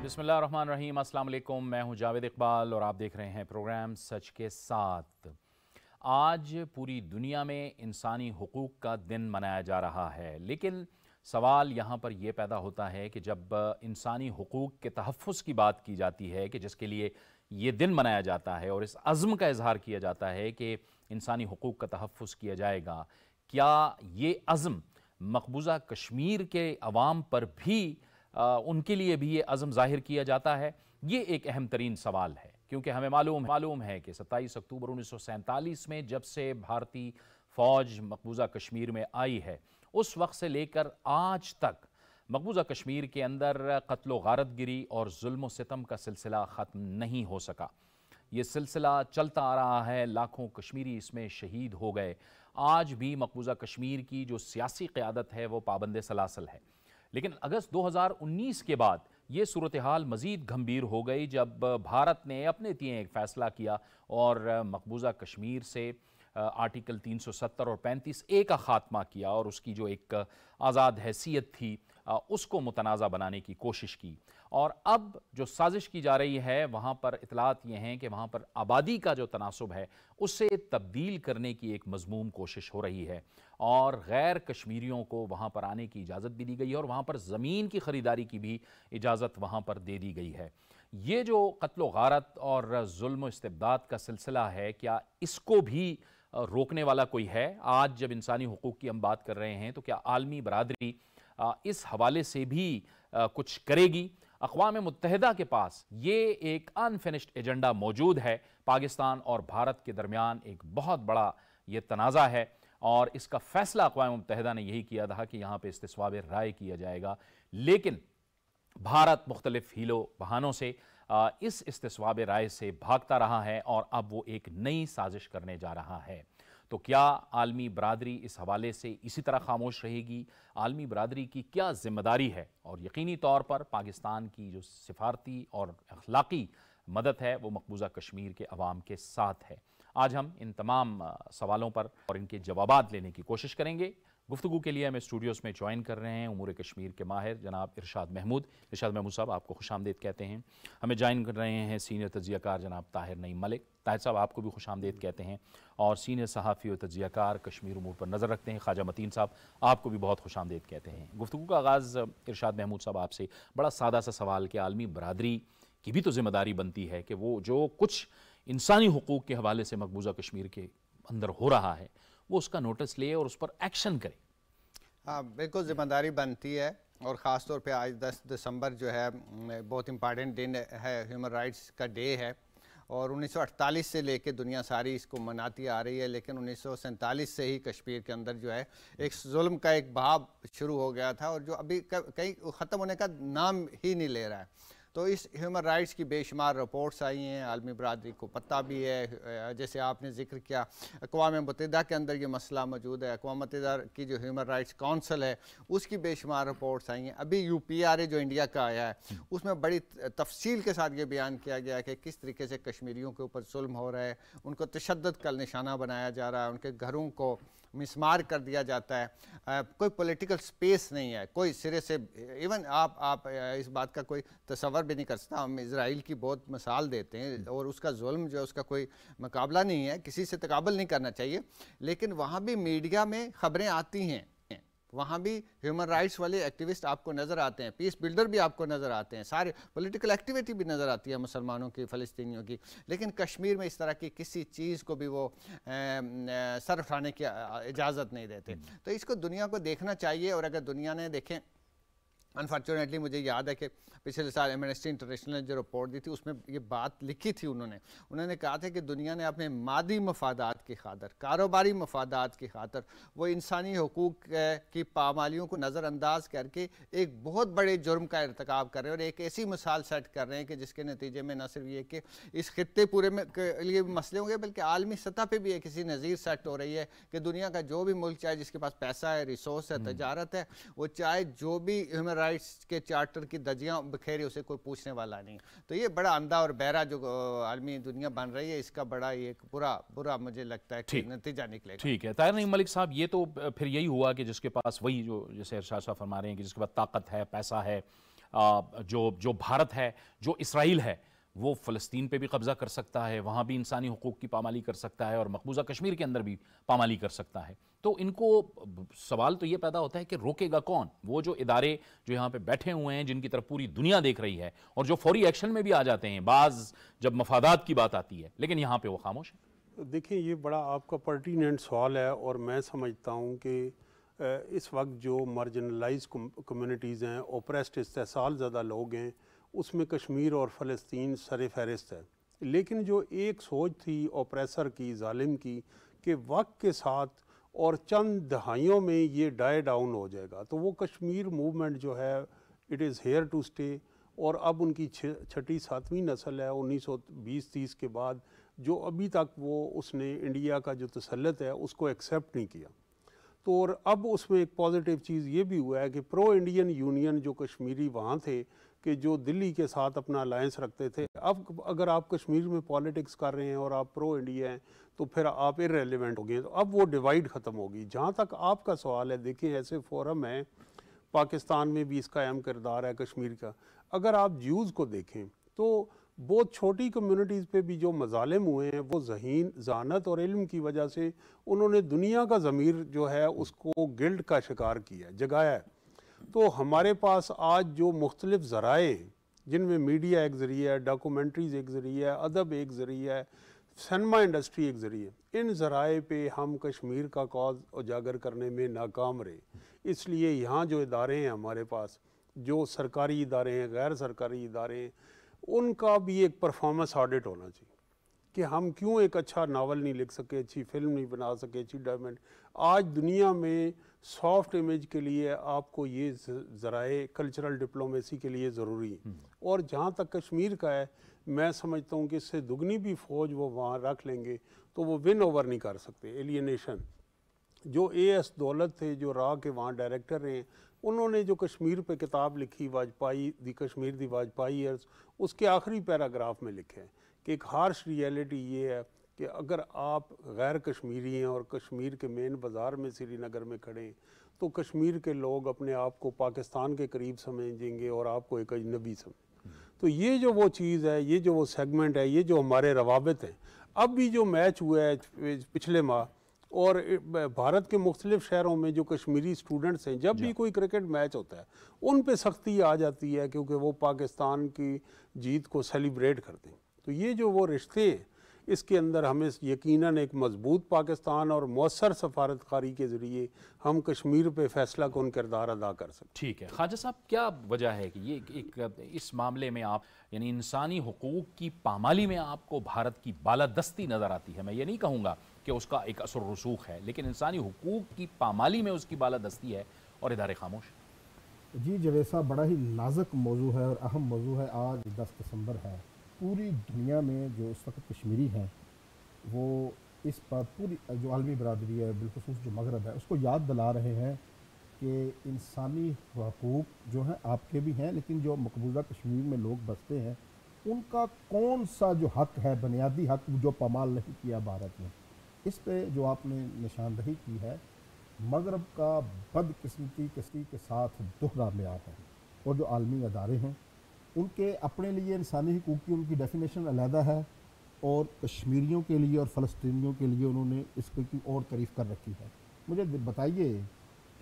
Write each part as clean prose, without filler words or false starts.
बिस्मिल्लाहिर्रहमानिर्रहीम, अस्सलाम वालेकुम। मैं हूं जावेद इकबाल और आप देख रहे हैं प्रोग्राम सच के साथ। आज पूरी दुनिया में इंसानी हुकूक का दिन मनाया जा रहा है, लेकिन सवाल यहाँ पर यह पैदा होता है कि जब इंसानी हुकूक के तहफ़्फ़ुज़ की बात की जाती है कि जिसके लिए ये दिन मनाया जाता है और इस अज़्म का इजहार किया जाता है कि इंसानी हुकूक का तहफ़्फ़ुज़ किया जाएगा, क्या ये अज़्म मकबूजा कश्मीर के अवाम पर भी उनके लिए भी ये अज़्म ज़ाहिर किया जाता है? ये एक अहम तरीन सवाल है, क्योंकि हमें मालूम है कि 27 अक्टूबर 1947 में जब से भारतीय फ़ौज मकबूजा कश्मीर में आई है, उस वक्त से लेकर आज तक मकबूजा कश्मीर के अंदर कत्ल गारतगिरी और जुल्म सितम का सिलसिला ख़त्म नहीं हो सका। ये सिलसिला चलता आ रहा है, लाखों कश्मीरी इसमें शहीद हो गए। आज भी मकबूजा कश्मीर की जो सियासी क़यादत है वो पाबंद सलासल है। लेकिन अगस्त 2019 के बाद ये सूरत हाल मज़ीद गंभीर हो गई जब भारत ने अपने लिए एक फ़ैसला किया और मकबूजा कश्मीर से आर्टिकल 370 और 35A का ख़ात्मा किया और उसकी जो एक आज़ाद हैसियत थी उसको मुतनाज़ा बनाने की कोशिश की। और अब जो साजिश की जा रही है वहाँ पर इतलात ये हैं कि वहाँ पर आबादी का जो तनासुब है उसे तब्दील करने की एक मज़मूम कोशिश हो रही है और गैर कश्मीरियों को वहाँ पर आने की इजाज़त भी दी गई है और वहाँ पर ज़मीन की ख़रीदारी की भी इजाज़त वहाँ पर दे दी गई है। ये जो कत्ल गारत और जुल्म इस्तिबदाद का सिलसिला है, क्या इसको भी रोकने वाला कोई है? आज जब इंसानी हुकूक की हम बात कर रहे हैं तो क्या आलमी बरादरी इस हवाले से भी कुछ करेगी? अक़वाम मुत्तहिदा के पास ये एक अनफिनिश्ड एजेंडा मौजूद है। पाकिस्तान और भारत के दरमियान एक बहुत बड़ा ये तनाज़ा है और इसका फ़ैसला अक़वाम मुत्तहिदा ने यही किया था कि यहाँ पर इस्तिस्वाब राय किया जाएगा, लेकिन भारत मुख्तलिफ हीलो बहानों से इस इस्तिस्वाब राय से भागता रहा है और अब वो एक नई साजिश करने जा रहा है। तो क्या आलमी बरादरी इस हवाले से इसी तरह खामोश रहेगी? आलमी बरादरी की क्या जिम्मेदारी है? और यकीनी तौर पर पाकिस्तान की जो सिफारती और अखलाकी मदद है वो मकबूजा कश्मीर के अवाम के साथ है। आज हम इन तमाम सवालों पर और इनके जवाबात लेने की कोशिश करेंगे। गुफ्तगू के लिए हमें स्टूडियोज़ में ज्वाइन कर रहे हैं उमूर कश्मीर के माहिर जनाब इरशाद महमूद। इरशाद महमूद साहब, आपको खुशामदीद कहते हैं। हमें ज्वाइन कर रहे हैं सीनियर तज्ज़ियाकार जनाब ताहिर नईम मलिक। ताहिर साहब, आपको भी खुशामदीद कहते हैं। और सीनियर सहाफ़ी और तज्ज़ियाकार कश्मीर उमूर पर नज़र रखते हैं ख्वाजा मतीन साहब, आपको भी बहुत खुशामदीद कहते हैं। गुफ्तगू का आगाज़ इरशाद महमूद साहब आपसे बड़ा सादा सा सवाल कि आलमी बरादरी की भी तो जिम्मेदारी बनती है कि वो जो कुछ इंसानी हुकूक के हवाले से मकबूजा कश्मीर के अंदर हो रहा है वो उसका नोटिस ले और उस पर एक्शन करे। हाँ, बिल्कुल ज़िम्मेदारी बनती है और ख़ास तौर पे आज 10 दिसंबर जो है बहुत इम्पॉर्टेंट दिन है, ह्यूमन राइट्स का डे है और 1948 से लेके दुनिया सारी इसको मनाती आ रही है, लेकिन 1947 से ही कश्मीर के अंदर जो है एक जुल्म का एक बहाव शुरू हो गया था और जो अभी कहीं ख़त्म होने का नाम ही नहीं ले रहा है। तो इस ह्यूमन राइट्स की बेशुमार रिपोर्ट्स आई हैं, आलमी बरादरी को पता भी है। जैसे आपने जिक्र किया, अक़वाम मुत्तहिदा के अंदर ये मसला मौजूद है। अक़वाम मुत्तहिदा की जो ह्यूमन राइट्स काउंसिल है उसकी बेशुमार रिपोर्ट्स आई हैं। अभी UPRA जो इंडिया का आया है उसमें बड़ी तफसील के साथ ये बयान किया गया है कि किस तरीके से कश्मीरियों के ऊपर जुल्म हो रहा है, उनको तशद्दुद का निशाना बनाया जा रहा है, उनके घरों को मिसमार कर दिया जाता है। कोई पॉलिटिकल स्पेस नहीं है, कोई सिरे से इवन आप इस बात का कोई तसव्वुर भी नहीं कर सकता। हम इजराइल की बहुत मिसाल देते हैं और उसका जुल्म जो है उसका कोई मुकाबला नहीं है, किसी से तकाबल नहीं करना चाहिए, लेकिन वहाँ भी मीडिया में ख़बरें आती हैं, वहाँ भी ह्यूमन राइट्स वाले एक्टिविस्ट आपको नज़र आते हैं, पीस बिल्डर भी आपको नज़र आते हैं, सारे पॉलिटिकल एक्टिविटी भी नज़र आती है मुसलमानों की, फ़लस्तीनियों की, लेकिन कश्मीर में इस तरह की किसी चीज़ को भी वो सर उठाने की इजाज़त नहीं देते। तो इसको दुनिया को देखना चाहिए और अगर दुनिया ने देखें, अनफॉर्चुनेटली मुझे याद है कि पिछले साल एमनेस्टी इंटरनेशनल ने जो रिपोर्ट दी थी उसमें ये बात लिखी थी, उन्होंने कहा था कि दुनिया ने अपने मादी मफादात की खातर, कारोबारी मफादात की खातर वो इंसानी हुकूक की पामालियों को नज़रअंदाज करके एक बहुत बड़े जुर्म का इर्तिकाब कर रहे हैं और एक ऐसी मिसाल सेट कर रहे हैं कि जिसके नतीजे में न सिर्फ ये कि इस खित्ते पूरे में के लिए मसले होंगे बल्कि आलमी सतह पर भी एक किसी नज़ीर सेट हो रही है कि दुनिया का जो भी मुल्क, चाहे जिसके पास पैसा है, रिसोर्स है, तजारत है, वो चाहे जो भी ह्यूमन राइट्स के चार्टर की दजियां बखेरे उसे कोई पूछने वाला नहीं। तो ये बड़ा अंधा और बहरा जो आलमी दुनिया बन रही है, इसका बड़ा एक बुरा मुझे लगता है कि नतीजा निकलेगा। ठीक है ताहिर नईम मलिक साहब, ये तो फिर यही हुआ कि जिसके पास वही जो जैसे इरशाद साहब फरमा रहे हैं कि जिसके पास ताकत है, पैसा है, जो जो भारत है, जो इसराइल है, वो फ़लस्तीन पे भी कब्ज़ा कर सकता है, वहाँ भी इंसानी हुकूक की पामाली कर सकता है और मकबूजा कश्मीर के अंदर भी पामाली कर सकता है। तो इनको सवाल तो ये पैदा होता है कि रोकेगा कौन? वो जो इदारे जो यहाँ पे बैठे हुए हैं, जिनकी तरफ पूरी दुनिया देख रही है और जो फौरी एक्शन में भी आ जाते हैं बाज़ जब मफादात की बात आती है, लेकिन यहाँ पे वो खामोश है। देखिए, ये बड़ा आपका पर्टिनेंट सवाल है और मैं समझता हूँ कि इस वक्त जो मार्जिनलाइज कम्युनिटीज़ हैं, ओप्रेस्ड इस्तेसाल ज़्यादा लोग हैं, उसमें कश्मीर और फ़लस्तीन सर फहरिस्त है। लेकिन जो एक सोच थी ओप्रेसर की, जालिम की, कि वक्त के साथ और चंद दहाइयों में ये डाई डाउन हो जाएगा, तो वो कश्मीर मूवमेंट जो है it is here to stay. और अब उनकी छठी सातवीं नस्ल है 1920-30 के बाद, जो अभी तक वो उसने इंडिया का जो तसल्लुत है उसको एक्सेप्ट नहीं किया। तो और अब उसमें एक पॉजिटिव चीज़ ये भी हुआ है कि प्रो इंडियन यूनियन जो कश्मीरी वहाँ थे, कि जो दिल्ली के साथ अपना अलायंस रखते थे, अब अगर आप कश्मीर में पॉलिटिक्स कर रहे हैं और आप प्रो इंडिया हैं तो फिर आप इररेलेवेंट हो गए। तो अब वो डिवाइड ख़त्म होगी। जहाँ तक आपका सवाल है, देखिए ऐसे फोरम है, पाकिस्तान में भी इसका अहम किरदार है कश्मीर का। अगर आप ज्यूज़ को देखें तो बहुत छोटी कम्युनिटीज़ पे भी जो मजालिम हुए हैं, वो जहानत और इल्म की वजह से उन्होंने दुनिया का ज़मीर जो है उसको गिल्ड का शिकार किया, जगाया है। तो हमारे पास आज जो मुख्तलिफ ज़राए, जिनमें मीडिया एक ज़रिया है, डॉक्यूमेंट्रीज़ एक ज़रिया है, अदब एक ज़रिया है, सिनेमा इंडस्ट्री एक ज़रिए, इन ज़राए पे हम कश्मीर का कौज़ उजागर करने में नाकाम रहे। इसलिए यहाँ जो इदारे हैं हमारे पास, जो सरकारी इदारे हैं, गैर सरकारी इदारे हैं, उनका भी एक परफॉर्मेंस ऑडिट होना चाहिए कि हम क्यों एक अच्छा नावल नहीं लिख सके, अच्छी फिल्म नहीं बना सके, अच्छी डॉक्यूमेंट। आज दुनिया में सॉफ्ट इमेज के लिए आपको ये ज़राए कल्चरल डिप्लोमेसी के लिए ज़रूरी है। और जहाँ तक कश्मीर का है, मैं समझता हूँ कि इससे दुगनी भी फ़ौज वो वहाँ रख लेंगे तो वो विन ओवर नहीं कर सकते। एलियनेशन जो AS दौलत थे, जो राह के वहाँ डायरेक्टर रहे, उन्होंने जो कश्मीर पे किताब लिखी, वाजपेयी दी कश्मीर दी वाजपेयी ईयर्स, उसके आखिरी पैराग्राफ में लिखे हैं कि एक हार्श रियलिटी ये है कि अगर आप गैर कश्मीरी हैं और कश्मीर के मेन बाज़ार में श्रीनगर में खड़े हैं, तो कश्मीर के लोग अपने आप को पाकिस्तान के करीब समझेंगे और आपको एक अजनबी समझेंगे। तो ये जो वो चीज़ है, ये जो वो सेगमेंट है, ये जो हमारे रवाबित हैं। अब भी जो मैच हुआ है पिछले माह, और भारत के मुख्तलिफ शहरों में जो कश्मीरी स्टूडेंट्स हैं, जब भी कोई क्रिकेट मैच होता है उन पे सख्ती आ जाती है, क्योंकि वो पाकिस्तान की जीत को सेलिब्रेट करते हैं। तो ये जो वो रिश्ते हैं, इसके अंदर हमें यकीनन एक मजबूत पाकिस्तान और मौसर सफारतकारी के ज़रिए हम कश्मीर पे फैसला कौन किरदार अदा कर सकते। ठीक है ख्वाजा साहब, क्या वजह है कि ये इस मामले में आप यानी इंसानी हुकूक की पामाली में आपको भारत की बालादस्ती नज़र आती है? मैं ये नहीं कहूँगा कि उसका एक असर रसूख है, लेकिन इंसानी हुकूक की पामाली में उसकी बालादस्ती है और इदारे खामोश। जी जावेद साहब, बड़ा ही नाजुक मौजू है और अहम मौजू है। आज 10 दिसंबर है। पूरी दुनिया में जो इस वक्त कश्मीरी हैं, वो इस पर पूरी जो आलमी बरादरी है, बिलखुसूस जो मगरब है, उसको याद दिला रहे हैं कि इंसानी हकूक़ जो हैं आपके भी हैं, लेकिन जो मकबूजा कश्मीर में लोग बसते हैं उनका कौन सा जो हक़ है, बुनियादी हक़, जो पामाल नहीं किया भारत ने। इस पे जो आपने निशानदही की है, मगरब का बदकिस्मती के साथ दोहरा मेयार है। और जो आलमी अदारे हैं उनके अपने लिए इंसानी हुकूक़ की उनकी डेफिनेशन अलहदा है, और कश्मीरियों के लिए और फ़लस्तीनियों के लिए उन्होंने इसको की और तारीफ़ कर रखी है। मुझे बताइए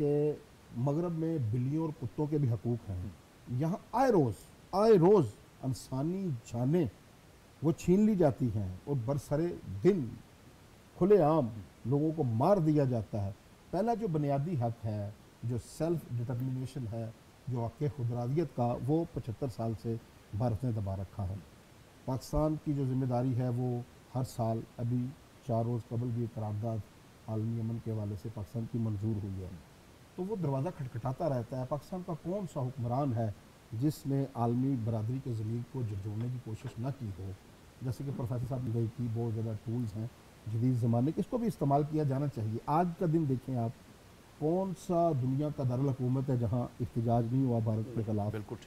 कि मगरब में बिल्लियों और कुत्तों के भी हकूक़ हैं। यहाँ आए रोज़ इंसानी जानें वो छीन ली जाती हैं और बरसरे दिन खुलेआम लोगों को मार दिया जाता है। पहला जो बुनियादी हक़ है, जो सेल्फ डिटर्मिनेशन है, जो हक़ खुदरादियत का, वो 75 साल से भारत ने दबा रखा है। पाकिस्तान की जो ज़िम्मेदारी है वो हर साल, अभी 4 रोज़ कबल भी करारदाद आलमी अमन के हवाले से पाकिस्तान की मंजूर हुई है, तो वो दरवाज़ा खटखटाता रहता है। पाकिस्तान का कौन सा हुक्मरान है जिसने आलमी बरादरी के ज़मीर को जोड़ने की कोशिश ना की हो? जैसे कि प्रोफेसर साहब ने कही कि बहुत ज़्यादा टूल्स हैं जदीद ज़माने के, इसको भी इस्तेमाल किया जाना चाहिए। आज का दिन देखें आप, कौन सा दुनिया का दारुल हुकूमत है जहाँ इख्तिजाज नहीं हुआ भारत के खिलाफ? बिल्कुल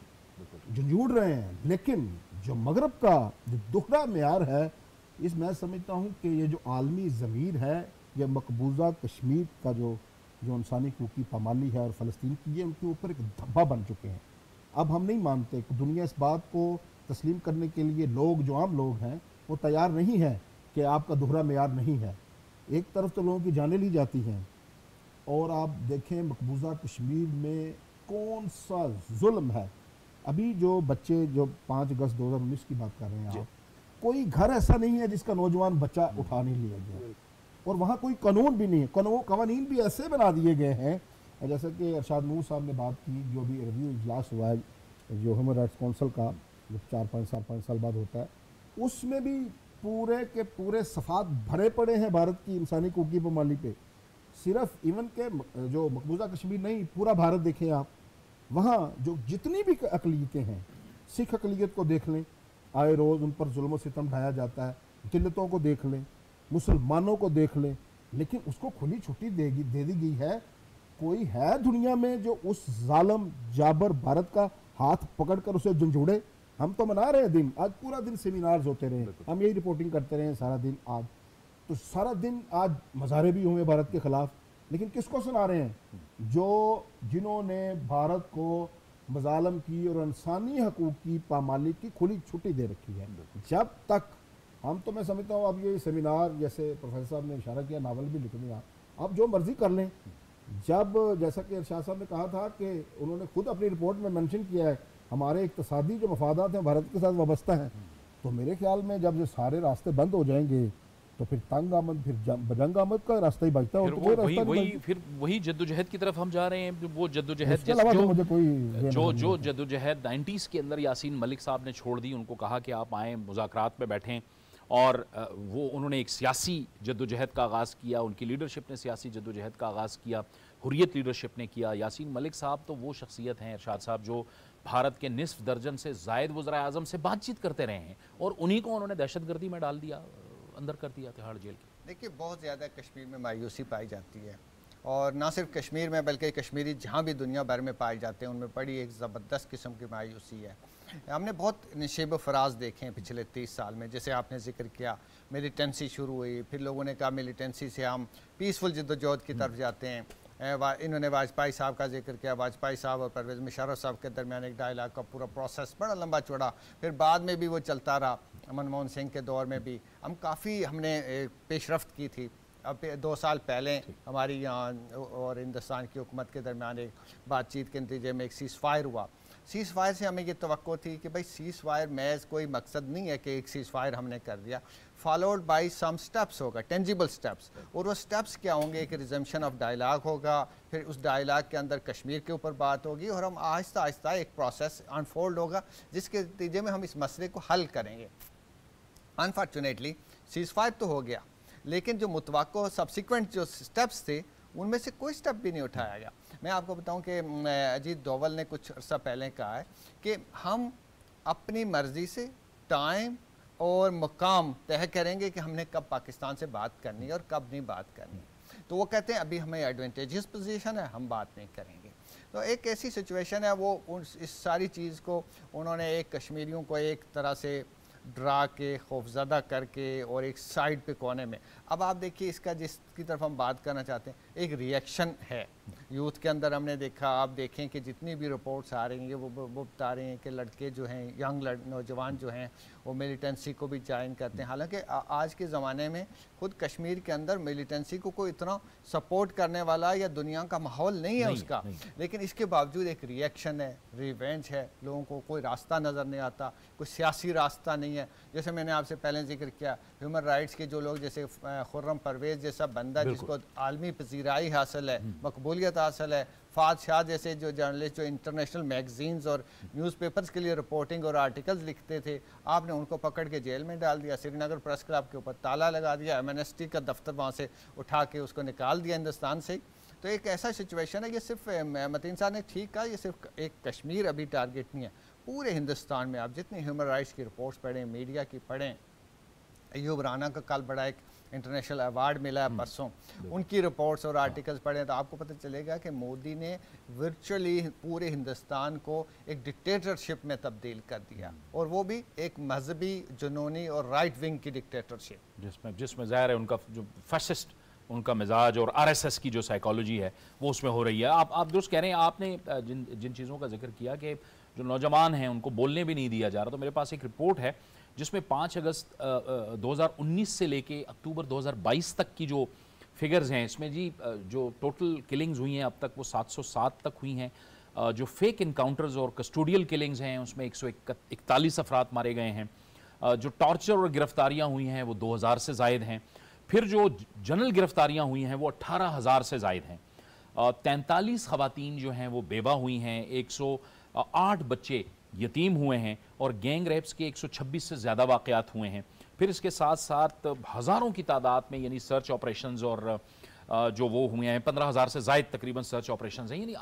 झुंझुड़ रहे हैं। लेकिन जो मगरब का जो दोहरा मेयार है, इस मैं समझता हूँ कि ये जो आलमी ज़मीर है, ये मकबूजा कश्मीर का जो इंसानी हुकूक़ की पामाली है और फ़लस्तीन की, ये उनके ऊपर एक धब्बा बन चुके हैं। अब हम नहीं मानते, दुनिया इस बात को तस्लीम करने के लिए, लोग जो आम लोग हैं वो तैयार नहीं है कि आपका दोहरा मेयार नहीं है। एक तरफ तो लोगों की जानें ली जाती हैं, और आप देखें मकबूजा कश्मीर में कौन सा जुल्म है। अभी जो बच्चे जो 5 अगस्त 2019 की बात कर रहे हैं आप, कोई घर ऐसा नहीं है जिसका नौजवान बच्चा उठा नहीं लिया गया, और वहाँ कोई कानून भी नहीं है। कवानीन भी ऐसे बना दिए गए हैं, जैसे कि अरशाद नूर साहब ने बात की, जो भी रिव्यू इजलास हुआ है जो ह्यूमन राइट्स काउंसिल का, जो 4-5 साल बाद होता है, उसमें भी पूरे के पूरे सफ़ात भरे पड़े हैं भारत की इंसानी हकूक़ पामाली पे। सिर्फ इवन के जो मकबूजा कश्मीर नहीं, पूरा भारत देखें आप, वहाँ जो जितनी भी अक़लियतें हैं, सिख अक़लियत को देख लें, आए रोज़ उन पर जुल्म सितम ढाया जाता है, दिल्लतों को देख लें, मुसलमानों को देख लें, लेकिन उसको खुली छुट्टी दे दी गई है। कोई है दुनिया में जो उस जालिम जाबर भारत का हाथ पकड़कर उसे झंझोड़े? हम तो मना रहे हैं दिन, आज पूरा दिन सेमिनार्स होते रहे, हम यही रिपोर्टिंग करते रहे सारा दिन। आज तो सारा दिन आज मज़ारे भी हुए भारत के खिलाफ, लेकिन किसको सुना रहे हैं? जिन्होंने भारत को मजालम की और इंसानी हकूक़ की पामाली की खुली छुट्टी दे रखी है। जब तक हम, तो मैं समझता हूँ अब ये सेमिनार, जैसे प्रोफेसर साहब ने इशारा किया, नावल भी लिख दिया, आप जो मर्जी कर लें। जब जैसा कि इरशाद साहब ने कहा था कि उन्होंने खुद अपनी रिपोर्ट में मेंशन किया है हमारे इक़्तिसादी जो मफादात हैं भारत के साथ वाबस्ता हैं, तो मेरे ख्याल में जब ये सारे रास्ते बंद हो जाएंगे तो फिर तंग आमद, फिर बजंग आमद का रास्ता ही बचता है। फिर वही जद्दोजहद की तरफ हम जा रहे हैं। वो जद्दोजहद जो जद्दोजहद 90s के अंदर यासीन मलिक साहब ने छोड़ दी, उनको कहा कि आप आएँ मुज़ाकरात में बैठें, और वो उन्होंने एक सियासी जद्दोजहद का आगाज़ किया, उनकी लीडरशिप ने सियासी जद्दोजहद का आगाज़ किया, हुर्रियत लीडरशिप ने किया। यासीन मलिक साहब तो वो शख्सियत हैं, इरशाद साहब, जो भारत के निसफ दर्जन से ज़ायद वज़राए आज़म से बातचीत करते रहे हैं, और उन्हीं को उन्होंने दहशतगर्दी में डाल दिया, अंदर कर दिया तिहाड़ जेल की। देखिए, बहुत ज़्यादा कश्मीर में मायूसी पाई जाती है, और ना सिर्फ कश्मीर में बल्कि कश्मीरी जहाँ भी दुनिया भर में पाए जाते हैं उनमें बड़ी एक ज़बरदस्त किस्म की मायूसी है। हमने बहुत नशेब फराज देखे हैं पिछले 30 साल में, जैसे आपने जिक्र किया मिलिटेंसी शुरू हुई, फिर लोगों ने कहा मिलिटेंसी से हम पीसफुल जद्दोजहद की तरफ जाते हैं। इन्होंने वाजपेयी साहब का जिक्र किया, वाजपेयी साहब और परवेज़ मुशर्रफ साहब के दरमियान एक डायलॉग का पूरा प्रोसेस बड़ा लंबा चौड़ा, फिर बाद में भी वो चलता रहा, मनमोहन सिंह के दौर में भी हमने पेशरफ्त की थी। अब 2 साल पहले हमारी यहाँ और हिंदुस्तान की हुकूमत के दरमियान एक बातचीत के नतीजे में एक सीज़ फायर हुआ। सीज़ फायर से हमें ये तवक्को थी कि भाई सीज़ फायर महज कोई मकसद नहीं है कि एक सीज़ फायर हमने कर दिया, फॉलोड बाई सम स्टेप्स होगा, टेंजिबल स्टेप्स। और वो स्टेप्स क्या होंगे? एक रिजम्पशन ऑफ डायलॉग होगा, फिर उस डायलॉग के अंदर कश्मीर के ऊपर बात होगी, और हम आहिस्ता आहिस्ता एक प्रोसेस अनफोल्ड होगा जिसके नतीजे में हम इस मसले को हल करेंगे। अनफॉर्चुनेटली सीज़ फायर तो हो गया, लेकिन जो मुतवक्को सब्सिक्वेंट जो स्टेप्स थे उनमें से कोई स्टेप भी नहीं उठाया गया। मैं आपको बताऊं कि अजीत डोवल ने कुछ अर्सा पहले कहा है कि हम अपनी मर्ज़ी से टाइम और मुकाम तय करेंगे कि हमने कब पाकिस्तान से बात करनी है और कब नहीं बात करनी। तो वो कहते हैं अभी हमें एडवांटेजियस पोजीशन है, हम बात नहीं करेंगे। तो एक ऐसी सिचुएशन है, वो इस सारी चीज़ को उन्होंने एक कश्मीरियों को एक तरह से डरा के खौफजदा करके और एक साइड पे कोने में। अब आप देखिए, इसका जिसकी तरफ हम बात करना चाहते हैं, एक रिएक्शन है यूथ के अंदर। हमने देखा, आप देखें कि जितनी भी रिपोर्ट्स आ रही हैं वो बता रहे हैं कि लड़के जो हैं, यंग नौजवान जो हैं, वो मिलिटेंसी को भी ज्वाइन करते हैं। हालांकि आज के ज़माने में खुद कश्मीर के अंदर मिलिटेंसी को कोई इतना सपोर्ट करने वाला या दुनिया का माहौल नहीं है उसका, लेकिन इसके बावजूद एक रिएक्शन है, रिवेंज है। लोगों को कोई रास्ता नज़र नहीं आता, कोई सियासी रास्ता नहीं है। जैसे मैंने आपसे पहले जिक्र किया, ह्यूमन राइट्स के जो लोग, जैसे खुर्रम परवेज़ जैसा बंदा जिसको आलमी पजीराई हासिल है, मकबूलियत हासिल है, फाद शाह जैसे जो जर्नलिस्ट जो इंटरनेशनल मैगजीन्स और न्यूज़पेपर्स के लिए रिपोर्टिंग और आर्टिकल्स लिखते थे, आपने उनको पकड़ के जेल में डाल दिया। श्रीनगर प्रेस क्लब के ऊपर ताला लगा दिया, MNST का दफ्तर वहाँ से उठा के उसको निकाल दिया हिंदुस्तान से। तो एक ऐसा सिचुएशन है, ये सिर्फ मतीन साहब ने ठीक कहा, ये सिर्फ एक कश्मीर अभी टारगेट नहीं है, पूरे हिंदुस्तान में आप जितनी ह्यूमन राइट्स की रिपोर्ट्स पढ़ें, मीडिया की पढ़ें, अयूब राना का कल बड़ा एक इंटरनेशनल अवार्ड मिला है परसों, उनकी रिपोर्ट्स और आर्टिकल्स पढ़ें तो आपको पता चलेगा कि मोदी ने वर्चुअली पूरे हिंदुस्तान को एक डिक्टेटरशिप में तब्दील कर दिया, और वो भी एक मजहबी, जुनूनी और राइट विंग की डिक्टेटरशिप, जिसमें ज़ाहिर है उनका जो फैसिस्ट उनका मिजाज और RSS की जो साइकोलॉजी है वो उसमें हो रही है। आप दुरुस्त कह रहे हैं। आपने जिन चीज़ों का जिक्र किया कि जो नौजवान हैं उनको बोलने भी नहीं दिया जा रहा। तो मेरे पास एक रिपोर्ट है जिसमें 5 अगस्त 2019 से लेके अक्टूबर 2022 तक की जो फिगर्स हैं, इसमें जी जो टोटल किलिंग्स हुई हैं अब तक वो 707 तक हुई हैं। जो फेक इनकाउंटर्स और कस्टोडियल किलिंग्स हैं उसमें 141 अफराद मारे गए हैं। जो टॉर्चर और गिरफ्तारियां हुई हैं वो 2000 से ज़ायद हैं। फिर जो जनरल गिरफ्तारियां हुई हैं वो 18,000 से ज़ायद हैं। 43 खवातीन जो हैं वो बेवा हुई हैं, 108 बच्चे यतीम हुए हैं और गैंग रेप्स के 126 से ज़्यादा वाक़यात हुए हैं। फिर इसके साथ साथ हज़ारों की तादाद में यानी सर्च ऑपरेशंस और जो वो हुए हैं 15,000 से ज़ायद तकरीबन सर्च ऑपरेशंस हैं। यानी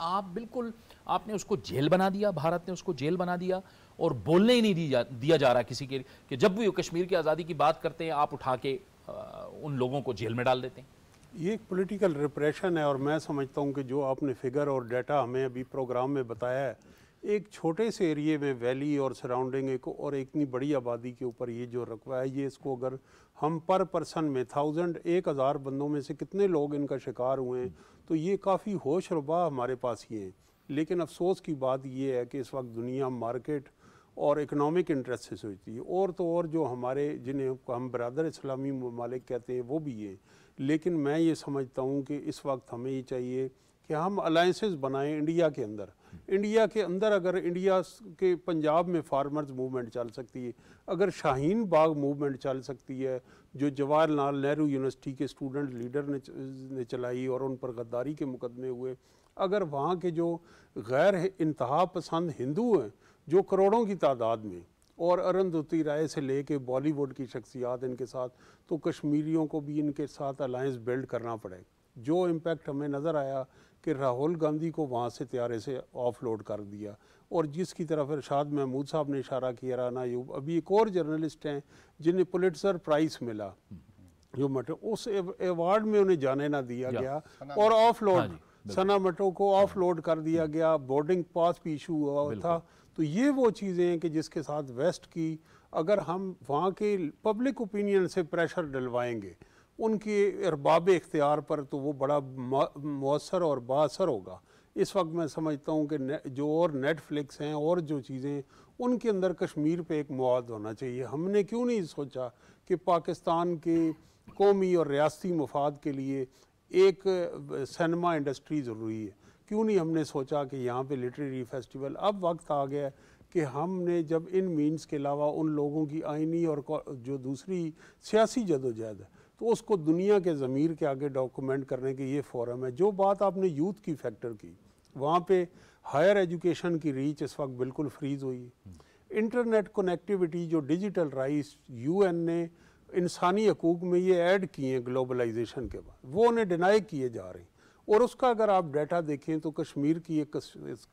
आपने उसको जेल बना दिया, भारत ने उसको जेल बना दिया और बोलने ही नहीं दिया जा रहा किसी के कि जब भी वो कश्मीर की आज़ादी की बात करते हैं आप उठा के उन लोगों को जेल में डाल देते हैं। ये एक पॉलिटिकल रिप्रेशन है और मैं समझता हूँ कि जो आपने फिगर और डाटा हमें अभी प्रोग्राम में बताया है, एक छोटे से एरिए में वैली और सराउंडिंग और इतनी बड़ी आबादी के ऊपर ये जो रकबा है, ये इसको अगर हम पर पर्सन में 1000 बंदों में से कितने लोग इनका शिकार हुए हैं, तो ये काफ़ी होश रुबा हमारे पास ये है। लेकिन अफसोस की बात ये है कि इस वक्त दुनिया मार्केट और इकनॉमिक इंटरेस्ट से सोचती है, और तो और जो हमारे जिन्हें हम बरदर इस्लामी ममालिक कहते हैं वो भी है। लेकिन मैं ये समझता हूँ कि इस वक्त हमें ये चाहिए कि हम अलाइंसेस बनाएं इंडिया के अंदर। इंडिया के अंदर अगर इंडिया के पंजाब में फार्मर्स मूवमेंट चल सकती है, अगर शाहीन बाग मूवमेंट चल सकती है जो जवाहरलाल नेहरू यूनिवर्सिटी के स्टूडेंट लीडर ने चलाई और उन पर गद्दारी के मुकदमे हुए, अगर वहाँ के जो गैर इंतहा पसंद हिंदू हैं जो करोड़ों की तादाद में, और अरुंधति राय से लेके बॉलीवुड की शख्सियात इनके साथ, तो कश्मीरियों को भी इनके साथ अलायंस बिल्ड करना पड़ेगा। जो इम्पैक्ट हमें नज़र आया कि राहुल गांधी को वहाँ से त्यारे से ऑफलोड कर दिया, और जिसकी तरफ इरशाद महमूद साहब ने इशारा किया, राना अयूब, अभी एक और जर्नलिस्ट हैं जिन्हें पुलित्ज़र प्राइज़ मिला, जो मटो उस अवार्ड में उन्हें जाने ना दिया गया और ऑफलोड सना मटो को ऑफलोड कर दिया गया, बोर्डिंग पास भी इशू हुआ था। तो ये वो चीज़ें हैं कि जिसके साथ वेस्ट की अगर हम वहाँ के पब्लिक ओपिनियन से प्रेशर डलवाएंगे उनके अरबाब इख्तियार पर, तो वो बड़ा मौसर और बाअसर होगा। इस वक्त मैं समझता हूँ कि जो और नेटफ्लिक्स हैं और जो चीज़ें, उनके अंदर कश्मीर पे एक मुआद होना चाहिए। हमने क्यों नहीं सोचा कि पाकिस्तान के कौमी और रियासती मफाद के लिए एक सिनेमा इंडस्ट्री ज़रूरी है? क्यों नहीं हमने सोचा कि यहाँ पे लिटरेरी फेस्टिवल? अब वक्त आ गया कि हमने जब इन मीन्स के अलावा उन लोगों की आइनी और जो दूसरी सियासी जदोजहद है, तो उसको दुनिया के ज़मीर के आगे डॉक्यूमेंट करने के ये फोरम है। जो बात आपने यूथ की फैक्टर की, वहाँ पे हायर एजुकेशन की रीच इस वक्त बिल्कुल फ्रीज हुई है। इंटरनेट कनेक्टिविटी जो डिजिटल राइट्स UN ने इंसानी हकूक़ में ये ऐड किए हैं ग्लोबलाइजेशन के बाद, वो उन्हें डिनाई किए जा रहे हैं। और उसका अगर आप डाटा देखें तो कश्मीर की एक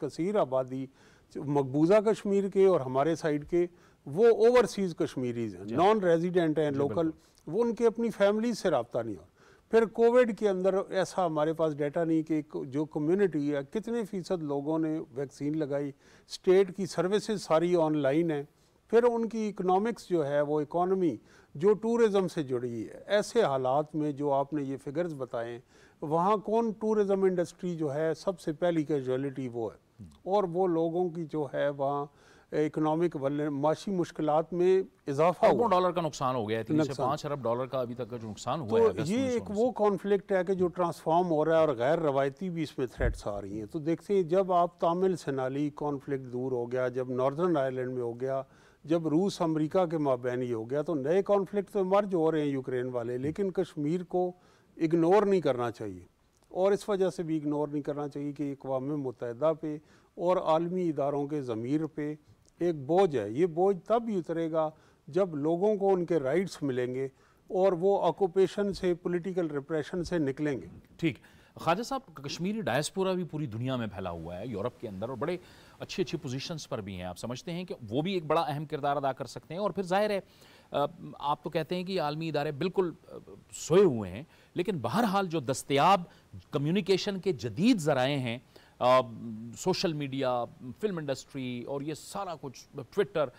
कसीर आबादी, मकबूजा कश्मीर के और हमारे साइड के, वो ओवरसीज़ कश्मीरीज़ हैं, नॉन रेजिडेंट हैं, लोकल, वो उनके अपनी फैमिली से रब्ता नहीं हो। फिर कोविड के अंदर ऐसा हमारे पास डाटा नहीं कि जो कम्युनिटी है कितने फ़ीसद लोगों ने वैक्सीन लगाई, स्टेट की सर्विसेज सारी ऑनलाइन है। फिर उनकी इकनॉमिक्स जो है वो इकॉनमी जो टूरिज़म से जुड़ी है, ऐसे हालात में जो आपने ये फिगर्स बताएं, वहाँ कौन टूरिज़म इंडस्ट्री जो है सबसे पहली कैजुअलिटी वो है, और वो लोगों की जो है वहाँ इकोनॉमिक माशी मुश्किलात में इजाफा हुआ। $1 का नुकसान हो गया है, 3 से 5 अरब डॉलर का अभी तक का जो नुकसान हुआ है। तो ये एक वो कॉन्फ्लिक्ट है कि जो ट्रांसफॉर्म हो रहा है और गैर रवायती भी इसमें थ्रेट्स आ रही हैं। तो देखते हैं जब आप तामिल सनाली कॉन्फ्लिक्ट दूर हो गया, जब नॉर्दर्न आयरलैंड में हो गया, जब रूस अमेरिका के माबैन ये हो गया, तो नए कॉन्फ्लिक्ट तो इमर्ज हो रहे हैं यूक्रेन वाले, लेकिन कश्मीर को इग्नोर नहीं करना चाहिए। और इस वजह से भी इग्नोर नहीं करना चाहिए कि अक़वाम मुत्तहिदा पे और आलमी इदारों के ज़मीर पे एक बोझ है। ये बोझ तब ही उतरेगा जब लोगों को उनके राइट्स मिलेंगे और वो ऑक्यूपेशन से, पॉलिटिकल रिप्रेशन से निकलेंगे। ठीक, ख्वाजा साहब, कश्मीरी डायस्पोरा भी पूरी दुनिया में फैला हुआ है, यूरोप के अंदर, और बड़े अच्छी अच्छी पोजीशंस पर भी हैं। आप समझते हैं कि वो भी एक बड़ा अहम किरदार अदा कर सकते हैं? और फिर जाहिर है आप तो कहते हैं कि आलमी इदारे बिल्कुल सोए हुए हैं, लेकिन बहरहाल जो दस्तयाब कम्युनिकेशन के जदीद ज़राए हैं, सोशल मीडिया, फिल्म इंडस्ट्री और ये सारा कुछ, ट्विटर,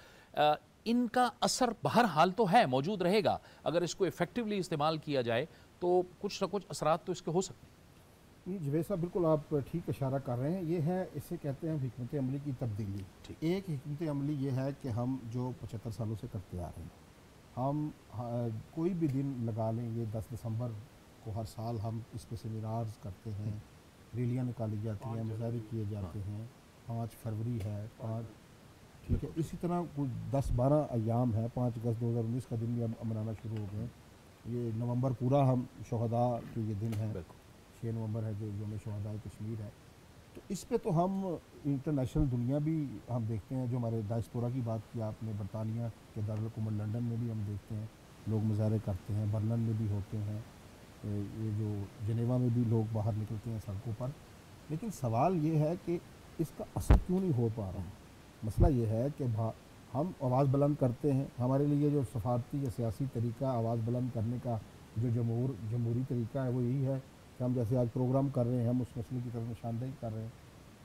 इनका असर बहरहाल तो है, मौजूद रहेगा। अगर इसको इफ़ेक्टिवली इस्तेमाल किया जाए तो कुछ ना कुछ असरात तो इसके हो सकते हैं। नहीं जवेद साहब, बिल्कुल आप ठीक इशारा कर रहे हैं। ये है, इसे कहते हैं हिकमत अमली की तब्दीली। एक हिकमत अमली ये है कि हम जो 75 सालों से करते आ रहे हैं, हम कोई भी दिन लगा लें, ये 10 दिसंबर को हर साल हम इस पर सेमिनार्स करते हैं, रैलियाँ निकाली जाती हैं, मुजाहरे किए जाते हैं। 5 फरवरी है, 5 ठीक है, इसी तरह कुछ 10-12 अयाम है। 5 अगस्त 2019 का दिन भी हम मनाना शुरू हो गए। ये नवंबर पूरा हम शहदा के ये दिन है, 6 नवंबर है जो यौम शहदा कश्मीर है। तो इस पे तो हम इंटरनेशनल दुनिया भी हम देखते हैं, जो हमारे डायस्पोरा की बात की आपने, बरतानिया के दारुल हुकूमत लंदन में भी हम देखते हैं लोग मुजाहरे करते हैं, बर्लिन में भी होते हैं, ये जो जनेवा में भी लोग बाहर निकलते हैं सड़कों पर। लेकिन सवाल ये है कि इसका असर क्यों नहीं हो पा रहा। मसला ये है कि हम आवाज़ बुलंद करते हैं, हमारे लिए जो सफारती या सियासी तरीका आवाज़ बुलंद करने का जो जमहूरी तरीका है वो यही है कि हम जैसे आज प्रोग्राम कर रहे हैं, हम उस मसले की तरफ निशानदेही कर रहे हैं।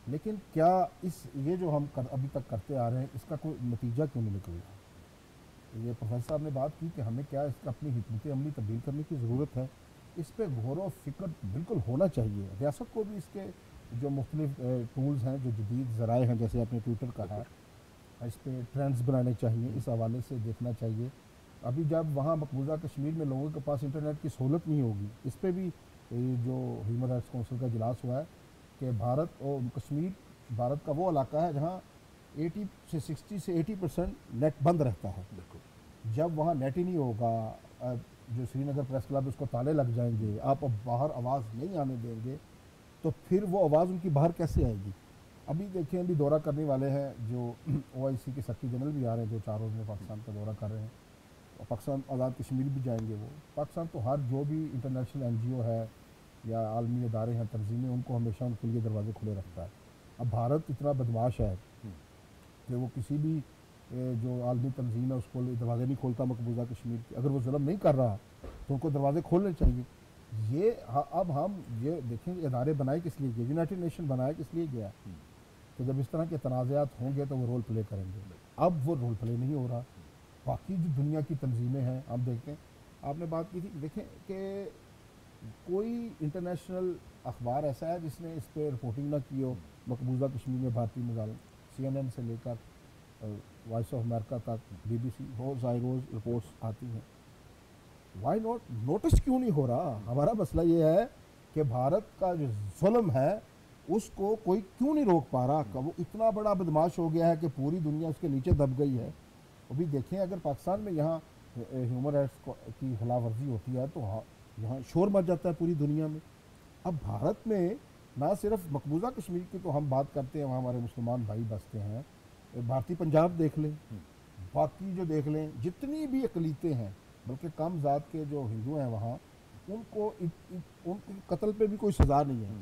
लेकिन क्या ये जो हम अभी तक करते आ रहे हैं, इसका कोई नतीजा क्यों नहीं निकल रहा। ये प्रोफेसर साहब ने बात की कि हमें क्या इसका अपनी हिकमत अमली तब्दील करने की ज़रूरत है। इस पर गौर व फिक्र बिल्कुल होना चाहिए। रियासत को भी इसके जो मुख्तलिफ टूल्स हैं, जो जदीद ज़राए हैं, जैसे आपने ट्विटर कहा, इस पर ट्रेंड्स बनाने चाहिए, इस हवाले से देखना चाहिए। अभी जब वहाँ मकबूजा कश्मीर में लोगों के पास इंटरनेट की सहूलत नहीं होगी, इस पर भी जो ह्यूमन राइट्स काउंसिल का इजलास हुआ है कि भारत और कश्मीर भारत का वो इलाका है जहाँ 60 से 80% नेट बंद रहता है। जब वहाँ नेट ही नहीं होगा, जो श्रीनगर प्रेस क्लब उसको ताले लग जाएंगे, आप अब बाहर आवाज़ नहीं आने देंगे, तो फिर वो आवाज़ उनकी बाहर कैसे आएगी। अभी देखें, अभी दौरा करने वाले हैं जो OIC के सेक्रेटरी जनरल भी आ रहे हैं, जो 4 रोज़ में पाकिस्तान का दौरा कर रहे हैं, और पाकिस्तान आज़ाद कश्मीर भी जाएंगे। वो पाकिस्तान तो हर जो भी इंटरनेशनल NGO है या आलमी इदारे हैं, तंजीमें, उनको हमेशा उनके लिए दरवाजे खुले रखता है। अब भारत इतना बदमाश है कि वो किसी भी जो आलमी तंजीम है उसको दरवाजे नहीं खोलता मकबूजा कश्मीर के। अगर वो जुल्म नहीं कर रहा तो उनको दरवाजे खोलने चाहिए। ये अब हम ये देखें, इदारे बनाए किस लिए गए, यूनाइटेड नेशन बनाए किस लिए गया, तो जब इस तरह के तनाज़ात होंगे तो वो रोल प्ले करेंगे। अब वो रोल प्ले नहीं हो रहा। बाकी जो दुनिया की तंजीमें हैं, आप देखते हैं, आपने बात की थी, देखें कि कोई इंटरनेशनल अखबार ऐसा है जिसने इस पर रिपोर्टिंग ना की हो, मकबूजा कश्मीर में भारतीय मुजालिम। CNN से लेकर वॉइस ऑफ अमेरिका तक, BBC, रोज़ रिपोर्ट्स आती हैं। वाई नॉट, नोटिस क्यों नहीं हो रहा। हमारा मसला ये है कि भारत का जो जुल्म है उसको कोई क्यों नहीं रोक पा रहा। वो इतना बड़ा बदमाश हो गया है कि पूरी दुनिया उसके नीचे दब गई है। अभी देखें, अगर पाकिस्तान में यहाँ ह्यूमन राइट्स की खिलाफ वर्जी होती है तो यहाँ शोर मच जाता है पूरी दुनिया में। अब भारत में ना सिर्फ मकबूजा कश्मीर की तो हम बात करते हैं, वहाँ हमारे मुसलमान भाई बसते हैं, भारतीय पंजाब देख लें, बाकी जो देख लें, जितनी भी अकलीतें हैं, बल्कि कम ज़ात के जो हिंदू हैं वहाँ, उनको उनके कत्ल पे भी कोई सज़ा नहीं है।